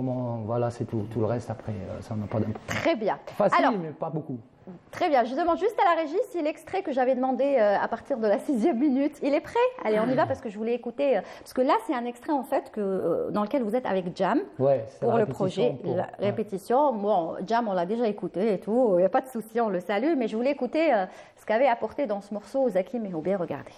[SPEAKER 10] voilà, c'est tout le reste après, ça n'a pas d'importance.
[SPEAKER 1] Très bien.
[SPEAKER 10] Facile, mais pas beaucoup.
[SPEAKER 1] Très bien, je demande juste à la régie si l'extrait que j'avais demandé à partir de la 6e minute, il est prêt? Allez, on y va parce que je voulais écouter, parce que là c'est un extrait en fait dans lequel vous êtes avec Jam pour le projet, la répétition. Bon, Jam on l'a déjà écouté et tout, il n'y a pas de souci, on le salue, mais je voulais écouter ce qu'avait apporté dans ce morceau Zaki Mehoubé, regardez.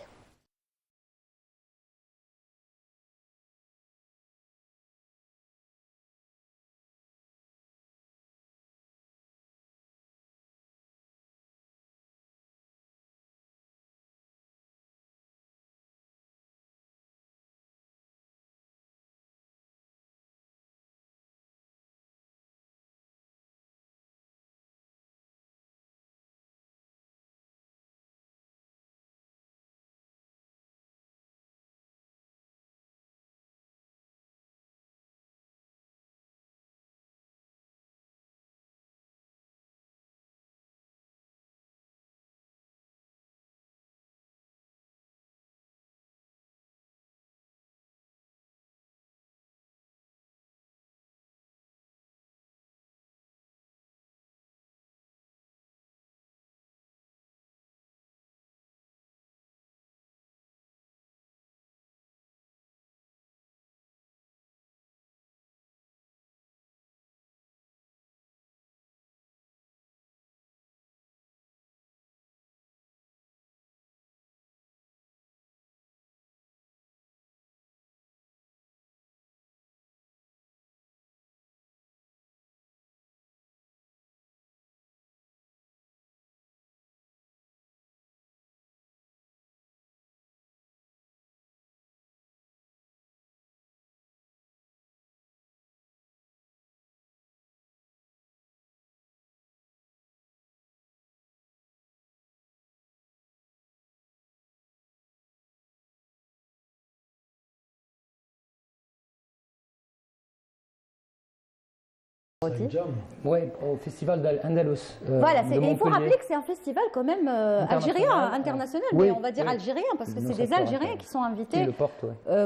[SPEAKER 10] Oui, au festival d'Andalous.
[SPEAKER 1] Voilà, il faut rappeler que c'est un festival quand même algérien, international, mais on va dire algérien, parce que c'est des Algériens qui sont invités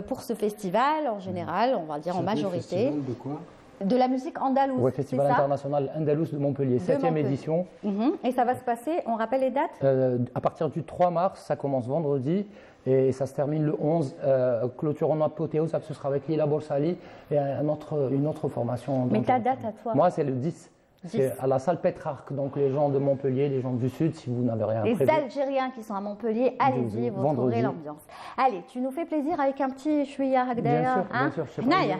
[SPEAKER 1] pour ce festival en général, on va dire en majorité.
[SPEAKER 2] De quoi ?
[SPEAKER 1] De la musique andalouse.
[SPEAKER 10] Oui, Festival international Andalous de Montpellier, 7e édition.
[SPEAKER 1] Et ça va se passer, on rappelle les dates
[SPEAKER 10] à partir du 3 mars, ça commence vendredi et ça se termine le 11. Clôture en apothéose, ce sera avec Lila Borsali et une autre formation.
[SPEAKER 1] Mais ta date à toi?
[SPEAKER 10] Moi, c'est le 10. C'est à la salle Pétrarque, donc les gens de Montpellier, les gens du Sud, si vous n'avez rien prévu.
[SPEAKER 1] Les Algériens qui sont à Montpellier, allez-y, vous trouverez l'ambiance. Allez, tu nous fais plaisir avec un petit chouïa Hagdaya.
[SPEAKER 10] Bien sûr,
[SPEAKER 1] Naya,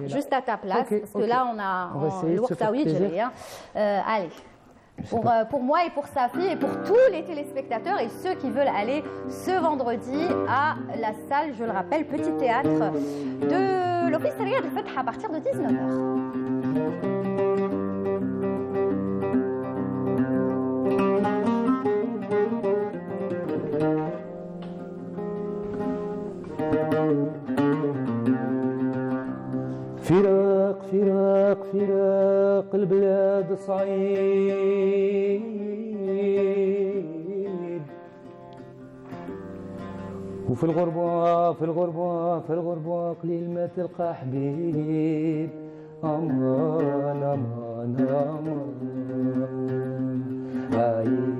[SPEAKER 1] juste à ta place, parce que là, on a l'oursaoui algérien. Allez. Pour moi et pour Safi et pour tous les téléspectateurs et ceux qui veulent aller ce vendredi à la salle, je le rappelle, Petit Théâtre de l'Office Riyad al-Fath à partir de 19h.
[SPEAKER 10] فراق فراق فراق البلاد صعيب وفي الغربة في الغربة في الغربة قليل ما تلقى حبيب أمان أمان أمان عايد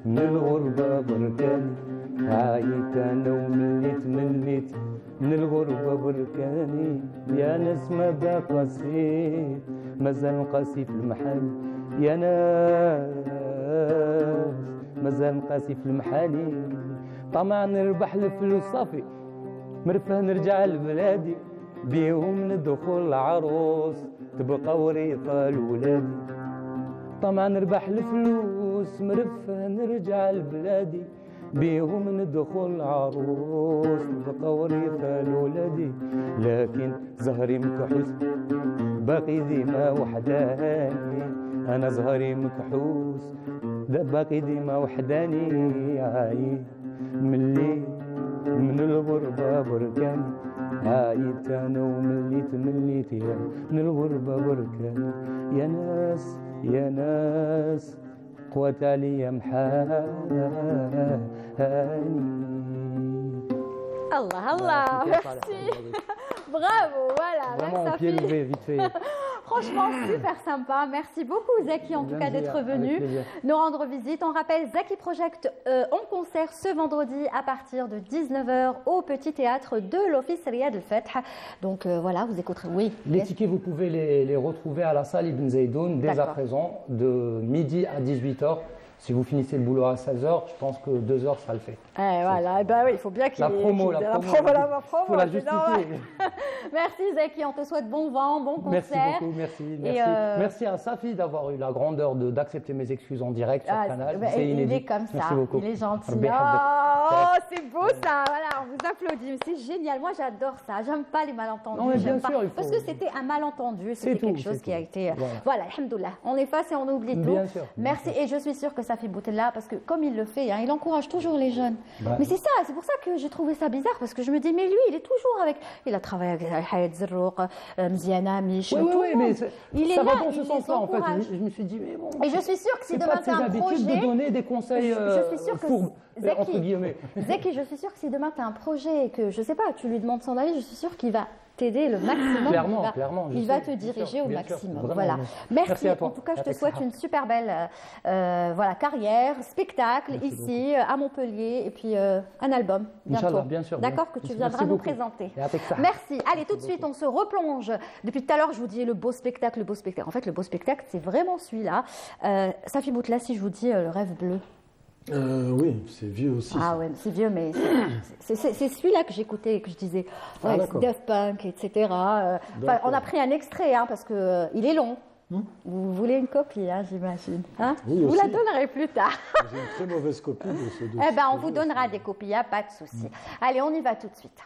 [SPEAKER 10] من الغربة بركان عايد أنا ومليت من الغربة بركاني يا ناس ماذا قسيت مازال قاسي في المحل يا ناس مازال قاسي في المحالي طمع نربح الفلوس صافي مرفه نرجع لبلادي بيهم ندخل العروس تبقى وريثة لولادي طمع نربح الفلوس مرفه نرجع لبلادي بيهم ندخل عروس تبقى وريثة لولادي لكن زهري مكحوس باقي ديما وحداني أنا زهري مكحوس باقي ديما وحداني عايد من الغربة بركاني عايد أنا ومليت يا من الغربة بركاني يا ناس قوة عليا محاني
[SPEAKER 1] Allah, merci. Bravo, voilà.
[SPEAKER 10] Vraiment au pied levé, vite fait.
[SPEAKER 1] Franchement, super sympa. Merci beaucoup, Zaki, en tout cas, d'être venu nous rendre visite. On rappelle Zaki Project en concert ce vendredi à partir de 19h au Petit Théâtre de l'Office Riyad al-Fath. Donc voilà, vous écouterez. Oui.
[SPEAKER 10] Les tickets, vous pouvez les retrouver à la salle Ibn Zaidoun dès à présent, de midi à 18h. Si vous finissez le boulot à 16h, je pense que 2h, ça le fait.
[SPEAKER 1] Voilà, oui, il faut bien qu'il y ait
[SPEAKER 10] la promo. Il faut la justifier.
[SPEAKER 1] Merci Zaki, on te souhaite bon vent, bon concert.
[SPEAKER 10] Merci beaucoup, merci à Safi d'avoir eu la grandeur d'accepter mes excuses en direct sur le canal.
[SPEAKER 1] C'est inédit. Il est comme ça, il est gentil. Oh, c'est beau ça, voilà, on vous applaudit, c'est génial. Moi j'adore ça, j'aime pas les malentendus.
[SPEAKER 10] Non, bien sûr,
[SPEAKER 1] parce que c'était un malentendu, c'était quelque chose qui a été... Voilà, alhamdoulilah, on efface et on oublie tout.
[SPEAKER 10] Bien sûr.
[SPEAKER 1] Merci, et je suis sûre que Safi Boutella, parce que comme il le fait, il encourage toujours les jeunes. Mais c'est ça, c'est pour ça que j'ai trouvé ça bizarre, parce que je me dis, mais lui, il est toujours avec... Il a travaillé avec Hayat Zerrouk, Mziana, Mich,
[SPEAKER 10] tout le monde. Il est là, va dans ce sens-là, en fait. Je me suis dit, mais bon...
[SPEAKER 1] Et je suis sûre que si demain tu as un projet...
[SPEAKER 10] de donner des conseils fourbes, entre guillemets.
[SPEAKER 1] Zeki, je suis sûre que si demain tu as un projet et que, je sais pas, tu lui demandes son avis, je suis sûre qu'il va t'aider le maximum.
[SPEAKER 10] Clairement.
[SPEAKER 1] Il va te diriger au maximum. Voilà. Merci. En tout cas, je te souhaite une super belle carrière, spectacle ici à Montpellier et puis un album bientôt.
[SPEAKER 10] Inch'Allah, bien sûr.
[SPEAKER 1] D'accord, que tu viendras nous présenter. Merci. Allez, tout de suite, on se replonge. Depuis tout à l'heure, je vous dis le beau spectacle. En fait, le beau spectacle, c'est vraiment celui-là. Safi Boutella, si je vous dis le rêve bleu.
[SPEAKER 2] Oui, c'est vieux aussi.
[SPEAKER 1] Ah ouais, c'est vieux, mais c'est celui-là que j'écoutais et que je disais, Daft Punk, etc. On a pris un extrait, parce que il est long. Vous voulez une copie, j'imagine.
[SPEAKER 2] Oui,
[SPEAKER 1] vous la donnerez plus tard.
[SPEAKER 2] J'ai une très mauvaise copie de ce dossier.
[SPEAKER 1] On vous donnera des copies, pas de souci. Allez, on y va tout de suite.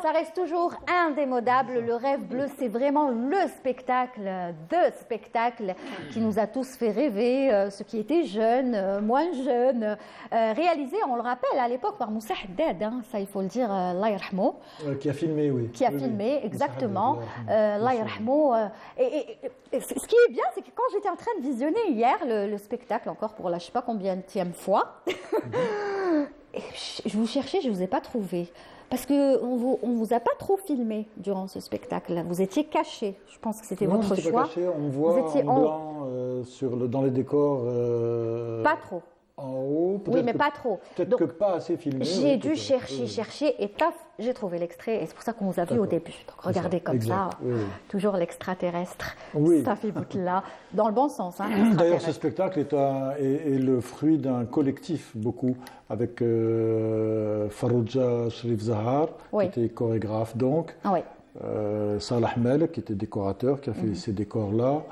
[SPEAKER 1] ça reste toujours indémodable. Le rêve bleu, c'est vraiment le spectacle qui nous a tous fait rêver, ceux qui étaient jeunes, moins jeunes, réalisé, on le rappelle, à l'époque par Moussa Haddad, hein, ça il faut le dire, Allah yarhamou.
[SPEAKER 2] Qui a filmé, oui.
[SPEAKER 1] Qui a filmé, exactement. Allah yarhamou. Et ce qui est bien, c'est que quand j'étais en train de visionner hier le spectacle, encore pour la je ne sais pas combienième fois, je vous cherchais, je ne vous ai pas trouvé. Parce qu'on ne vous a pas trop filmé durant ce spectacle. Vous étiez caché. Je pense que c'était votre choix.
[SPEAKER 2] Pas caché. On voit en blanc dans les décors.
[SPEAKER 1] Pas trop.
[SPEAKER 2] En haut,
[SPEAKER 1] oui, mais pas trop.
[SPEAKER 2] Peut-être que pas assez filmé.
[SPEAKER 1] J'ai dû chercher et paf, j'ai trouvé l'extrait. Et c'est pour ça qu'on vous a vu au début. Donc regardez comme ça, toujours l'extraterrestre.
[SPEAKER 2] Oui.
[SPEAKER 1] Ça fait bout là, dans le bon sens. Hein,
[SPEAKER 2] d'ailleurs, ce spectacle est le fruit d'un collectif, beaucoup, avec Farouja Sharif Zahar, qui était chorégraphe donc, Salah Mel, qui était décorateur, qui a fait ces décors-là.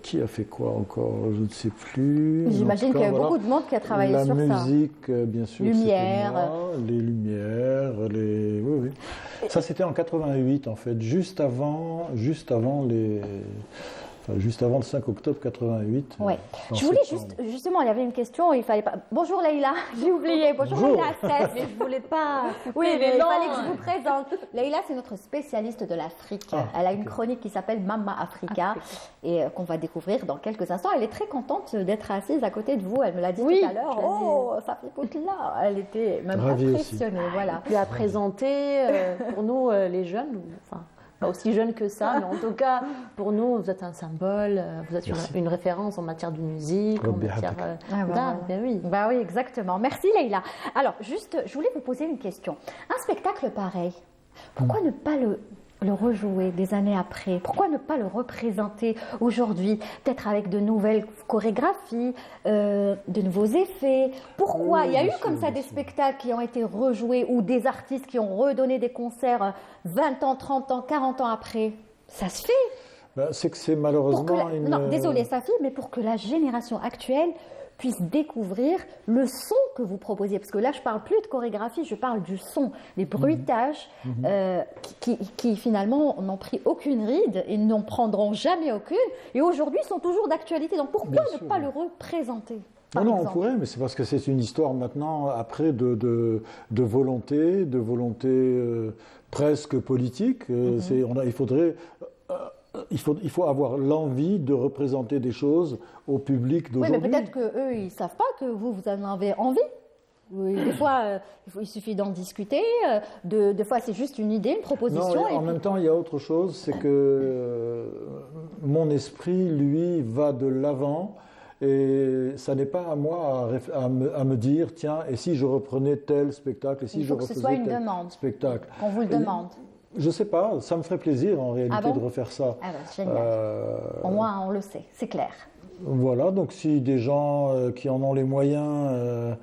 [SPEAKER 2] Qui a fait quoi encore? Je ne sais plus.
[SPEAKER 1] J'imagine qu'il y a eu beaucoup de monde qui a travaillé sur ça.
[SPEAKER 2] La musique, bien sûr.
[SPEAKER 1] Lumière.
[SPEAKER 2] Les lumières, oui. Ça, c'était en 88, en fait, juste avant le 5 octobre 88.
[SPEAKER 1] Ouais. Je voulais justement, il y avait une question, il fallait pas. Bonjour Leïla, j'ai oublié. Bonjour Leïla Assef, mais je voulais pas. Oui, mais il fallait que je vous présente. Leïla, c'est notre spécialiste de l'Afrique. Elle a une chronique qui s'appelle Mama Africa et qu'on va découvrir dans quelques instants. Elle est très contente d'être assise à côté de vous. Elle me l'a dit tout à l'heure. Oh, ça fait beaucoup là. Elle était même impressionnée. Voilà.
[SPEAKER 11] Puis à présenter pour nous les jeunes. Enfin, pas aussi jeune que ça, mais en tout cas, pour nous, vous êtes un symbole, vous êtes une référence en matière de musique, en matière d'art.
[SPEAKER 1] Oui, exactement. Merci Leïla. Alors, juste, je voulais vous poser une question. Un spectacle pareil, pourquoi ne pas le rejouer des années après? Pourquoi ne pas le représenter aujourd'hui, peut-être avec de nouvelles chorégraphies, de nouveaux effets? Pourquoi? Il y a eu comme ça des spectacles qui ont été rejoués ou des artistes qui ont redonné des concerts 20 ans, 30 ans, 40 ans après. Ça se fait.
[SPEAKER 2] C'est que c'est malheureusement
[SPEAKER 1] Non, désolé, ça fait, mais pour que la génération actuelle puisse découvrir le son que vous proposiez. Parce que là, je ne parle plus de chorégraphie, je parle du son, des bruitages qui finalement n'ont pris aucune ride et n'en prendront jamais aucune. Et aujourd'hui, sont toujours d'actualité. Donc pourquoi ne pas le représenter?
[SPEAKER 2] Non, on pourrait, mais c'est parce que c'est une histoire maintenant, après, de volonté presque politique. Il faut avoir l'envie de représenter des choses au public d'aujourd'hui.
[SPEAKER 1] Oui, mais peut-être qu'eux, ils ne savent pas que vous en avez envie. Oui, des fois, il suffit d'en discuter. Des fois, c'est juste une idée, une proposition.
[SPEAKER 2] Non, en même temps, il y a autre chose, c'est que mon esprit, lui, va de l'avant. Et ça n'est pas à moi à me dire, tiens, et si je reprenais tel spectacle, et si je refaisais tel spectacle. Il faut que ce soit une demande,
[SPEAKER 1] qu'on vous le demande.
[SPEAKER 2] Je ne sais pas, ça me ferait plaisir en réalité de refaire ça.
[SPEAKER 1] Génial. Au moins, on le sait, c'est clair.
[SPEAKER 2] Voilà, donc si des gens qui en ont les moyens,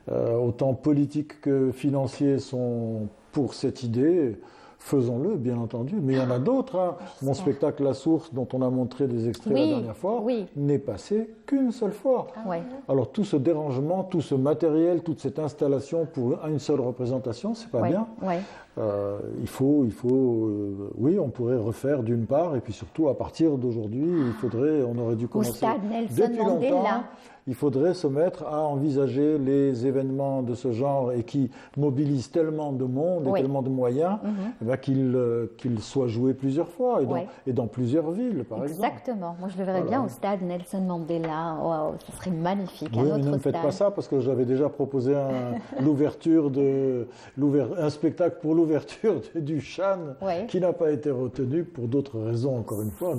[SPEAKER 2] autant politiques que financiers, sont pour cette idée, faisons-le, bien entendu. Mais il y en a d'autres. Hein. Mon spectacle La Source, dont on a montré des extraits la dernière fois, n'est passé qu'une seule fois. Alors tout ce dérangement, tout ce matériel, toute cette installation pour une seule représentation, c'est pas bien. Oui, on pourrait refaire d'une part, et puis surtout à partir d'aujourd'hui, on aurait dû commencer depuis longtemps. Il faudrait se mettre à envisager les événements de ce genre et qui mobilisent tellement de monde et tellement de moyens qu'ils soient joués plusieurs fois et dans plusieurs villes, par exemple.
[SPEAKER 1] Exactement. Moi, je le verrais bien au stade Nelson Mandela. Wow, ce serait magnifique.
[SPEAKER 2] Oui, mais ne faites pas ça parce que j'avais déjà proposé un spectacle pour l'ouverture du Chan qui n'a pas été retenu pour d'autres raisons, encore une fois.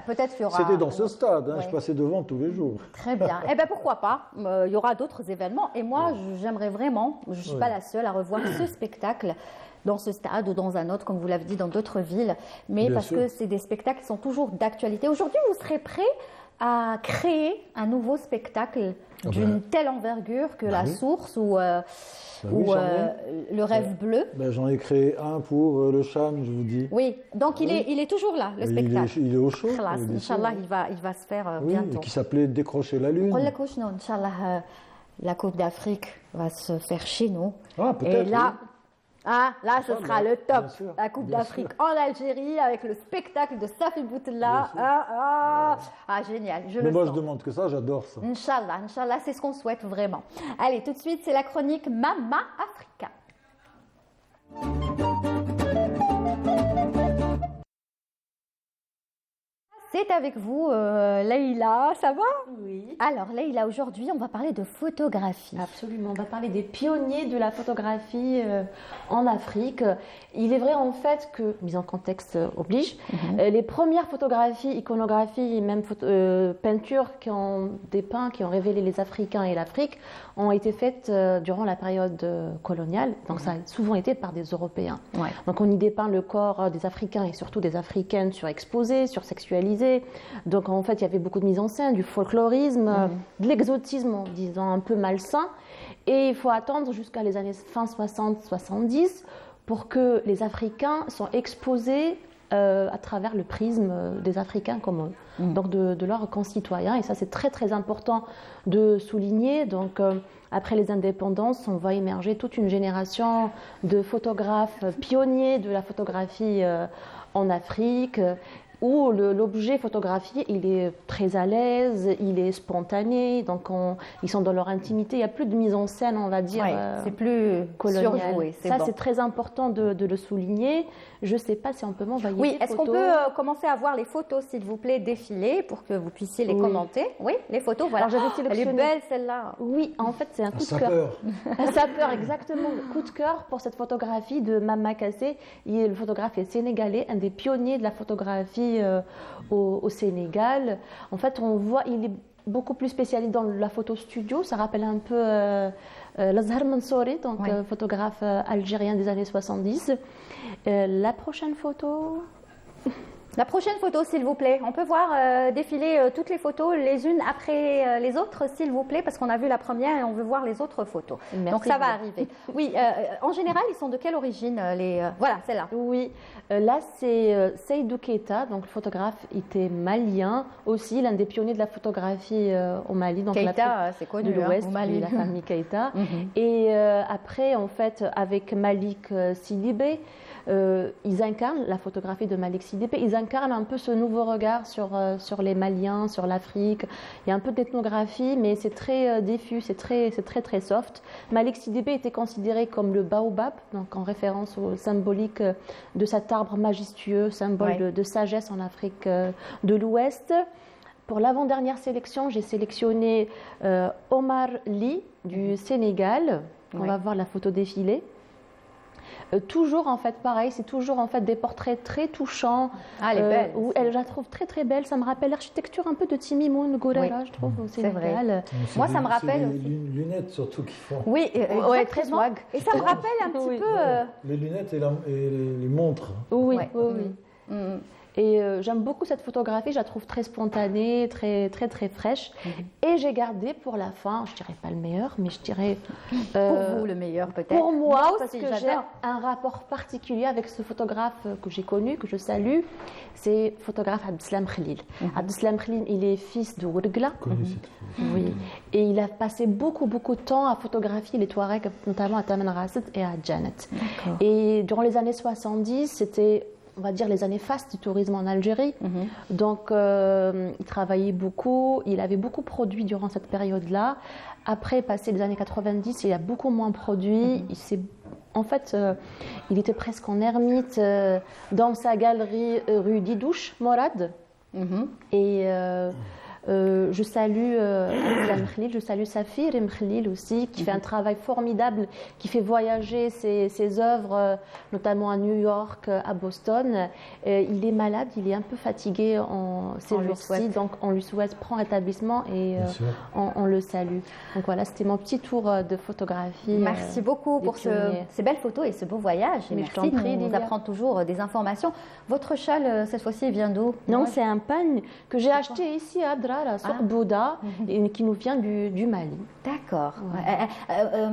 [SPEAKER 1] Peut-être qu'il y aura...
[SPEAKER 2] C'était dans ce stade. Je passais devant tous les jours.
[SPEAKER 1] Très bien. Eh bien, pourquoi pas? Il y aura d'autres événements. Et moi, j'aimerais vraiment, je ne suis pas la seule à revoir ce spectacle dans ce stade ou dans un autre, comme vous l'avez dit, dans d'autres villes. Mais parce que c'est des spectacles qui sont toujours d'actualité. Aujourd'hui, vous serez prêt à créer un nouveau spectacle d'une telle envergure que La Source ou Le Rêve Bleu?
[SPEAKER 2] J'en ai créé un pour le Chan, je vous dis.
[SPEAKER 1] Oui, donc il est toujours là, le spectacle.
[SPEAKER 2] Il est au chaud.
[SPEAKER 1] Inch'Allah, il va se faire bientôt.
[SPEAKER 2] Et qui s'appelait Décrocher la Lune.
[SPEAKER 1] Inch'Allah, la Coupe d'Afrique va se faire chez nous.
[SPEAKER 2] Ah, peut-être.
[SPEAKER 1] Et là, Ah, là, ce sera le top. La Coupe d'Afrique en Algérie avec le spectacle de Safi Boutella. Génial.
[SPEAKER 2] Mais moi, je demande que ça, j'adore ça.
[SPEAKER 1] Inch'Allah, Inch'Allah, c'est ce qu'on souhaite vraiment. Allez, tout de suite, c'est la chronique Mama Africa. C'est avec vous, Leïla, ça va?
[SPEAKER 11] Oui.
[SPEAKER 1] Alors, Leïla, aujourd'hui, on va parler de photographie.
[SPEAKER 11] Absolument, on va parler des pionniers de la photographie en Afrique. Il est vrai en fait que, mise en contexte oblige, les premières photographies, iconographies et même peintures qui ont dépeint, qui ont révélé les Africains et l'Afrique ont été faites durant la période coloniale. Donc ça a souvent été par des Européens.
[SPEAKER 1] Ouais.
[SPEAKER 11] Donc on y dépeint le corps des Africains et surtout des Africaines surexposées, sursexualisées. Donc en fait, il y avait beaucoup de mise en scène, du folklorisme, de l'exotisme, en disant un peu malsain. Et il faut attendre jusqu'à les années fin 60-70 pour que les Africains soient exposés à travers le prisme des Africains comme eux, donc de leurs concitoyens. Et ça, c'est très très important de souligner. Donc après les indépendances, on va émerger toute une génération de photographes pionniers de la photographie en Afrique, où l'objet photographié, il est très à l'aise, il est spontané, donc ils sont dans leur intimité, il n'y a plus de mise en scène, on va dire,
[SPEAKER 1] c'est plus
[SPEAKER 11] coloniale.
[SPEAKER 1] surjoué.
[SPEAKER 11] Ça, c'est très important de le souligner. Je ne sais pas si on peut m'envoyer des photos.
[SPEAKER 1] Est-ce qu'on peut commencer à voir les photos, s'il vous plaît, défiler pour que vous puissiez les commenter? Oui, les photos, voilà.
[SPEAKER 11] Alors, j'avais sélectionné...
[SPEAKER 1] Elle est belle, celle-là.
[SPEAKER 11] Oui, en fait, c'est un coup de cœur. Un sapeur, exactement. Coup de cœur pour cette photographie de Mama Kassé. Le photographe est sénégalais, un des pionniers de la photographie au Sénégal. En fait, on voit, il est beaucoup plus spécialisé dans la photo studio. Ça rappelle un peu Lazhar Mansouri, donc photographe algérien des années 70. La prochaine photo...
[SPEAKER 1] La prochaine photo, s'il vous plaît. On peut voir défiler toutes les photos les unes après les autres, s'il vous plaît, parce qu'on a vu la première et on veut voir les autres photos.
[SPEAKER 11] Merci.
[SPEAKER 1] Donc ça va arriver. Oui, en général, ils sont de quelle origine Voilà, celle-là.
[SPEAKER 11] Oui, là c'est Seydou Keita, donc le photographe était malien aussi, l'un des pionniers de la photographie au Mali. Donc
[SPEAKER 1] Keita, c'est connu,
[SPEAKER 11] de l'Ouest,
[SPEAKER 1] au Mali.
[SPEAKER 11] la famille Keita. Et après, en fait, avec Malik Sidibé, ils incarnent la photographie de Malik Sidibé, ils incarnent un peu ce nouveau regard sur les Maliens, sur l'Afrique. Il y a un peu d'ethnographie, mais c'est très diffus, c'est très soft. Malik Sidibé était considéré comme le baobab, donc en référence au symbolique de cet arbre majestueux, symbole de sagesse en Afrique de l'Ouest. Pour l'avant-dernière sélection, j'ai sélectionné Omar Ly du Sénégal. On va voir la photo défiler. Toujours en fait pareil, c'est toujours en fait des portraits très touchants.
[SPEAKER 1] Ah, elle est belle.
[SPEAKER 11] Je la trouve très très belle. Ça me rappelle l'architecture un peu de Timi Moun Gorera, je trouve.
[SPEAKER 1] C'est vrai. Moi, ça me rappelle.
[SPEAKER 2] Les lunettes surtout qui font.
[SPEAKER 1] Oui, très swag. Et ça me rappelle un petit peu.
[SPEAKER 2] Les lunettes et les montres.
[SPEAKER 11] Oui. Et j'aime beaucoup cette photographie, je la trouve très spontanée, très fraîche. Et j'ai gardé pour la fin, je dirais pas le meilleur, mais je dirais...
[SPEAKER 1] pour vous, le meilleur peut-être.
[SPEAKER 11] Pour moi, parce que j'ai un rapport particulier avec ce photographe que j'ai connu, que je salue. C'est le photographe Abdeslam Khalil. Abdeslam Khalil, il est fils de Wurgla. Oui. Et il a passé beaucoup de temps à photographier les Touaregs, notamment à Tamanrasset et à Djanet. Et durant les années 70, c'était... on va dire les années fastes du tourisme en Algérie. Donc, il travaillait beaucoup, il avait beaucoup produit durant cette période-là. Après, passé les années 90, il a beaucoup moins produit. En fait, il était presque en ermite dans sa galerie rue Didouche, Morad. Et je salue Abdeslam Khalil, je salue Safir Mkhalil aussi, qui fait un travail formidable, qui fait voyager ses œuvres, notamment à New York, à Boston. Il est malade, il est un peu fatigué ces jours-ci, donc on lui souhaite prompt rétablissement et on le salue. Donc voilà, c'était mon petit tour de photographie.
[SPEAKER 1] Merci beaucoup pour ces belles photos et ce beau voyage. Et merci de nous apprendre toujours des informations. Votre châle, cette fois-ci, il vient d'où?
[SPEAKER 11] Non, c'est un pagne que j'ai acheté ici à sur Bouda, et qui nous vient du Mali.
[SPEAKER 1] D'accord.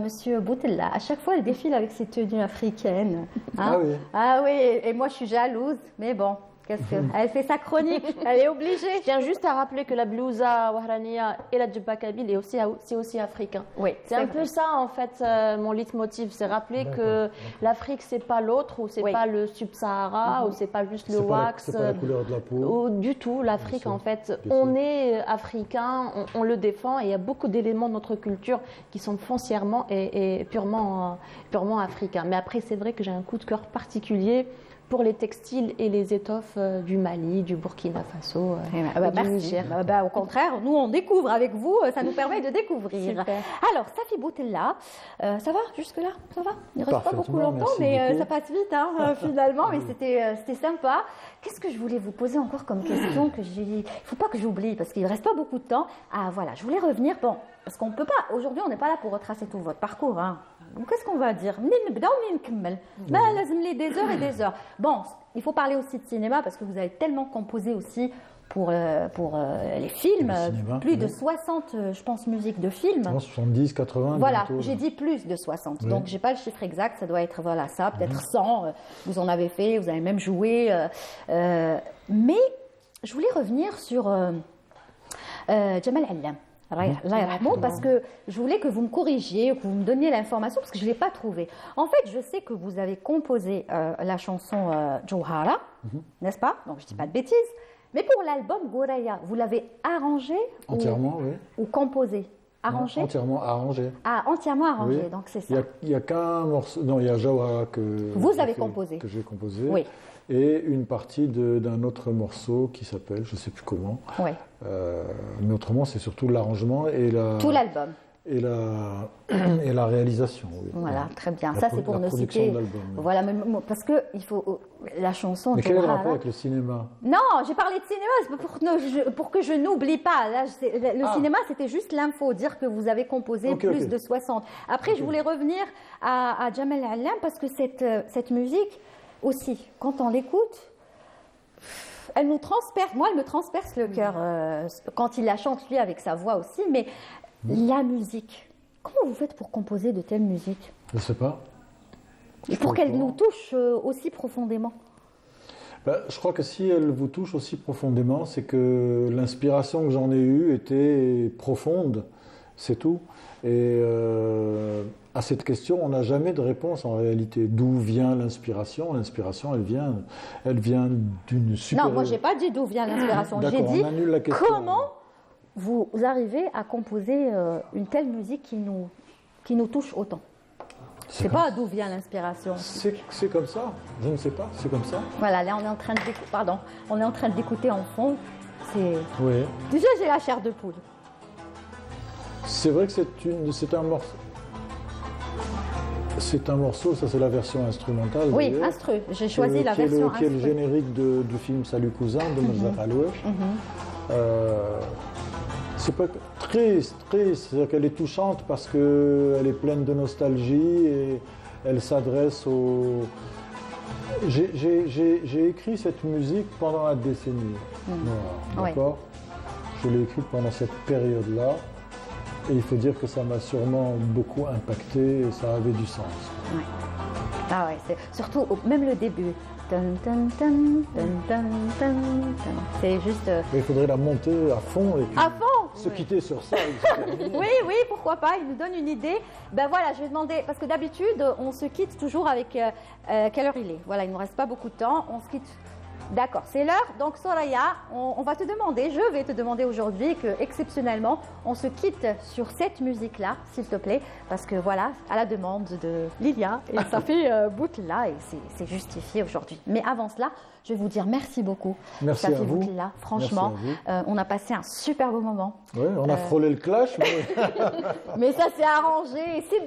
[SPEAKER 1] Monsieur Boutella, à chaque fois, elle défile avec ses tenues africaines.
[SPEAKER 2] Ah oui.
[SPEAKER 1] Ah oui, et moi, je suis jalouse, mais bon. Elle fait sa chronique, elle est obligée.
[SPEAKER 11] Je tiens juste à rappeler que la blousa wahrania et la djebba kabyle c'est aussi africain.
[SPEAKER 1] Oui,
[SPEAKER 11] c'est un peu ça en fait mon leitmotiv, c'est rappeler que l'Afrique c'est pas l'autre ou c'est pas le Sub-Sahara ou c'est pas juste le wax.
[SPEAKER 2] C'est pas la couleur de la peau.
[SPEAKER 11] Du tout, l'Afrique en fait, on est africain, on le défend et il y a beaucoup d'éléments de notre culture qui sont foncièrement et purement africains. Mais après c'est vrai que j'ai un coup de cœur particulier pour les textiles et les étoffes du Mali, du Burkina Faso, du Niger.
[SPEAKER 1] Au contraire, nous on découvre avec vous, ça nous permet de découvrir.
[SPEAKER 11] Super.
[SPEAKER 1] Alors, Safi Boutella, ça va jusque-là? Ça va? Il ne reste pas beaucoup longtemps, mais ça passe vite finalement, mais c'était sympa. Qu'est-ce que je voulais vous poser encore comme question que il ne faut pas que j'oublie parce qu'il ne reste pas beaucoup de temps. Ah voilà, je voulais revenir, parce qu'on ne peut pas, aujourd'hui on n'est pas là pour retracer tout votre parcours. Donc qu'est-ce qu'on va dire? Des heures et des heures. Bon, il faut parler aussi de cinéma parce que vous avez tellement composé aussi pour les films, plus de 60, je pense, musiques de films.
[SPEAKER 2] 70, 80.
[SPEAKER 1] Voilà,
[SPEAKER 2] bientôt,
[SPEAKER 1] j'ai dit plus de 60. Oui. Donc, je n'ai pas le chiffre exact, ça doit être ça, peut-être 100. Vous en avez fait, vous avez même joué. Mais je voulais revenir sur Jamal Allam. Parce que je voulais que vous me corrigiez, que vous me donniez l'information, parce que je ne l'ai pas trouvée. En fait, je sais que vous avez composé la chanson Jawhara, n'est-ce pas? Donc, je ne dis pas de bêtises. Mais pour l'album Gouraya, vous l'avez arrangé
[SPEAKER 2] entièrement,
[SPEAKER 1] ou composé? Arrangé?
[SPEAKER 2] Non, entièrement arrangé.
[SPEAKER 1] Ah, entièrement arrangé,
[SPEAKER 2] oui.
[SPEAKER 1] Donc c'est ça.
[SPEAKER 2] Il n'y a qu'un morceau, non, il y a Jawhara que j'ai composé.
[SPEAKER 1] Oui.
[SPEAKER 2] Et une partie d'un autre morceau qui s'appelle, je ne sais plus comment.
[SPEAKER 1] Oui.
[SPEAKER 2] Mais autrement, c'est surtout l'arrangement et
[SPEAKER 1] tout l'album.
[SPEAKER 2] Et la réalisation. Oui.
[SPEAKER 1] Voilà, très bien. Ça, c'est pour nous citer. Voilà, parce que il faut la chanson.
[SPEAKER 2] Mais quel est le rapport avec le cinéma?
[SPEAKER 1] Non, j'ai parlé de cinéma pour que je n'oublie pas. Là, le cinéma, c'était juste l'info, dire que vous avez composé plus de 60. Après, je voulais revenir à Jamal Allam parce que cette musique aussi, quand on l'écoute, elle nous transperce. Moi, elle me transperce le cœur quand il la chante lui avec sa voix aussi, mais la musique. Comment vous faites pour composer de telles musiques?
[SPEAKER 2] Je ne sais pas.
[SPEAKER 1] Et pour qu'elle nous touche aussi profondément?
[SPEAKER 2] Je crois que si elle vous touche aussi profondément, c'est que l'inspiration que j'en ai eue était profonde, c'est tout. Et à cette question, on n'a jamais de réponse en réalité. D'où vient l'inspiration? L'inspiration, elle vient d'une super...
[SPEAKER 1] Non, moi, je n'ai pas dit d'où vient l'inspiration. J'ai dit comment vous arrivez à composer une telle musique qui nous touche autant. C'est pas d'où vient l'inspiration.
[SPEAKER 2] C'est comme ça. Je ne sais pas. C'est comme ça.
[SPEAKER 1] Voilà, là, on est en train d'écouter en fond.
[SPEAKER 2] Oui.
[SPEAKER 1] Déjà, j'ai la chair de poule.
[SPEAKER 2] C'est vrai que c'est un morceau. C'est un morceau, ça c'est la version instrumentale.
[SPEAKER 1] Oui, instru. J'ai choisi la version instru.
[SPEAKER 2] Qui est le générique du film Salut Cousin de Morzak Alouesh. C'est pas triste, c'est-à-dire qu'elle est touchante parce qu'elle est pleine de nostalgie et elle s'adresse aux... J'ai écrit cette musique pendant la décennie. Voilà, d'accord. Je l'ai écrite pendant cette période-là. Et il faut dire que ça m'a sûrement beaucoup impacté et ça avait du sens.
[SPEAKER 1] Ouais. Ah ouais, c'est surtout même le début. C'est juste.
[SPEAKER 2] Mais il faudrait la monter à fond et puis
[SPEAKER 1] à fond
[SPEAKER 2] se quitter sur ça.
[SPEAKER 1] Oui, pourquoi pas. Il nous donne une idée. Ben voilà, je vais demander parce que d'habitude on se quitte toujours avec quelle heure il est. Voilà, il nous reste pas beaucoup de temps. On se quitte. D'accord, c'est l'heure. Donc Soraya, on va te demander, je vais te demander aujourd'hui que exceptionnellement, on se quitte sur cette musique-là, s'il te plaît, parce que voilà, à la demande de Lilia et ça fait Boutella et c'est justifié aujourd'hui. Mais avant cela, je vais vous dire merci beaucoup.
[SPEAKER 2] Merci à vous.
[SPEAKER 1] Boutella. Franchement, on a passé un super beau moment.
[SPEAKER 2] Oui, on a frôlé le clash.
[SPEAKER 1] Mais ça s'est arrangé. C'est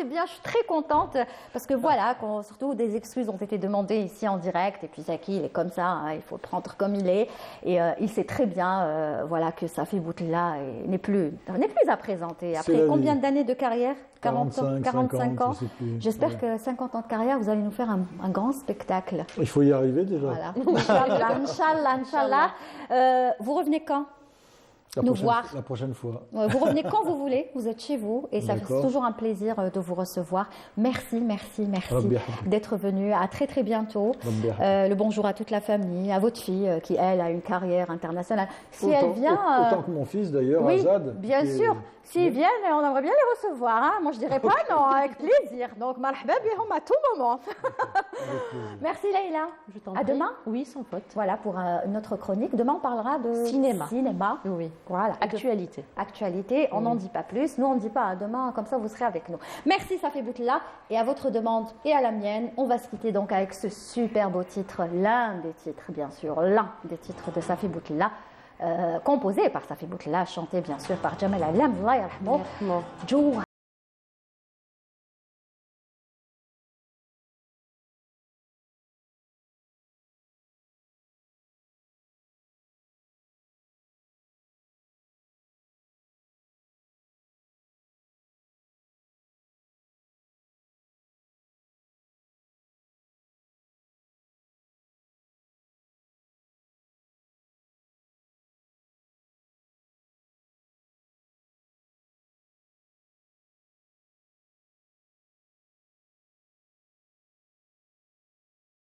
[SPEAKER 1] bien. Je suis très contente parce que voilà, surtout des excuses ont été demandées ici en direct. Et puis Zaki, il est comme ça, il faut le prendre comme il est. Et il sait très bien que Safi Boutella n'est plus à présenter. Après combien d'années de carrière? 45 ans. J'espère que 50 ans de carrière, vous allez nous faire un grand spectacle.
[SPEAKER 2] Il faut y arriver déjà.
[SPEAKER 1] Voilà. Inch'Allah. Vous revenez quand? nous voir.
[SPEAKER 2] La prochaine fois.
[SPEAKER 1] Vous revenez quand vous voulez, vous êtes chez vous et ça fait toujours un plaisir de vous recevoir. Merci d'être venu. À très très bientôt. Le bonjour à toute la famille, à votre fille qui elle a une carrière internationale. Si elle vient,
[SPEAKER 2] autant que mon fils d'ailleurs,
[SPEAKER 1] oui,
[SPEAKER 2] Azad.
[SPEAKER 1] bien sûr. S'ils viennent, on aimerait bien les recevoir. Hein. Moi, je dirais pas non, avec plaisir. Donc, marhaba bihom à tout moment. Merci Leïla. À demain.
[SPEAKER 11] Oui, sans faute.
[SPEAKER 1] Voilà pour une autre chronique. Demain, on parlera de
[SPEAKER 11] cinéma.
[SPEAKER 1] Oui. Voilà.
[SPEAKER 11] Actualité.
[SPEAKER 1] Actualité. On n'en dit pas plus. Nous, on ne dit pas. Demain, comme ça, vous serez avec nous. Merci Safi Boutella. Et à votre demande et à la mienne, on va se quitter donc avec ce super beau titre, l'un des titres, bien sûr, l'un des titres de Safi Boutella. Composé par Safi Boutella, chanté bien sûr par Jamal Alam, Allah yarhamou.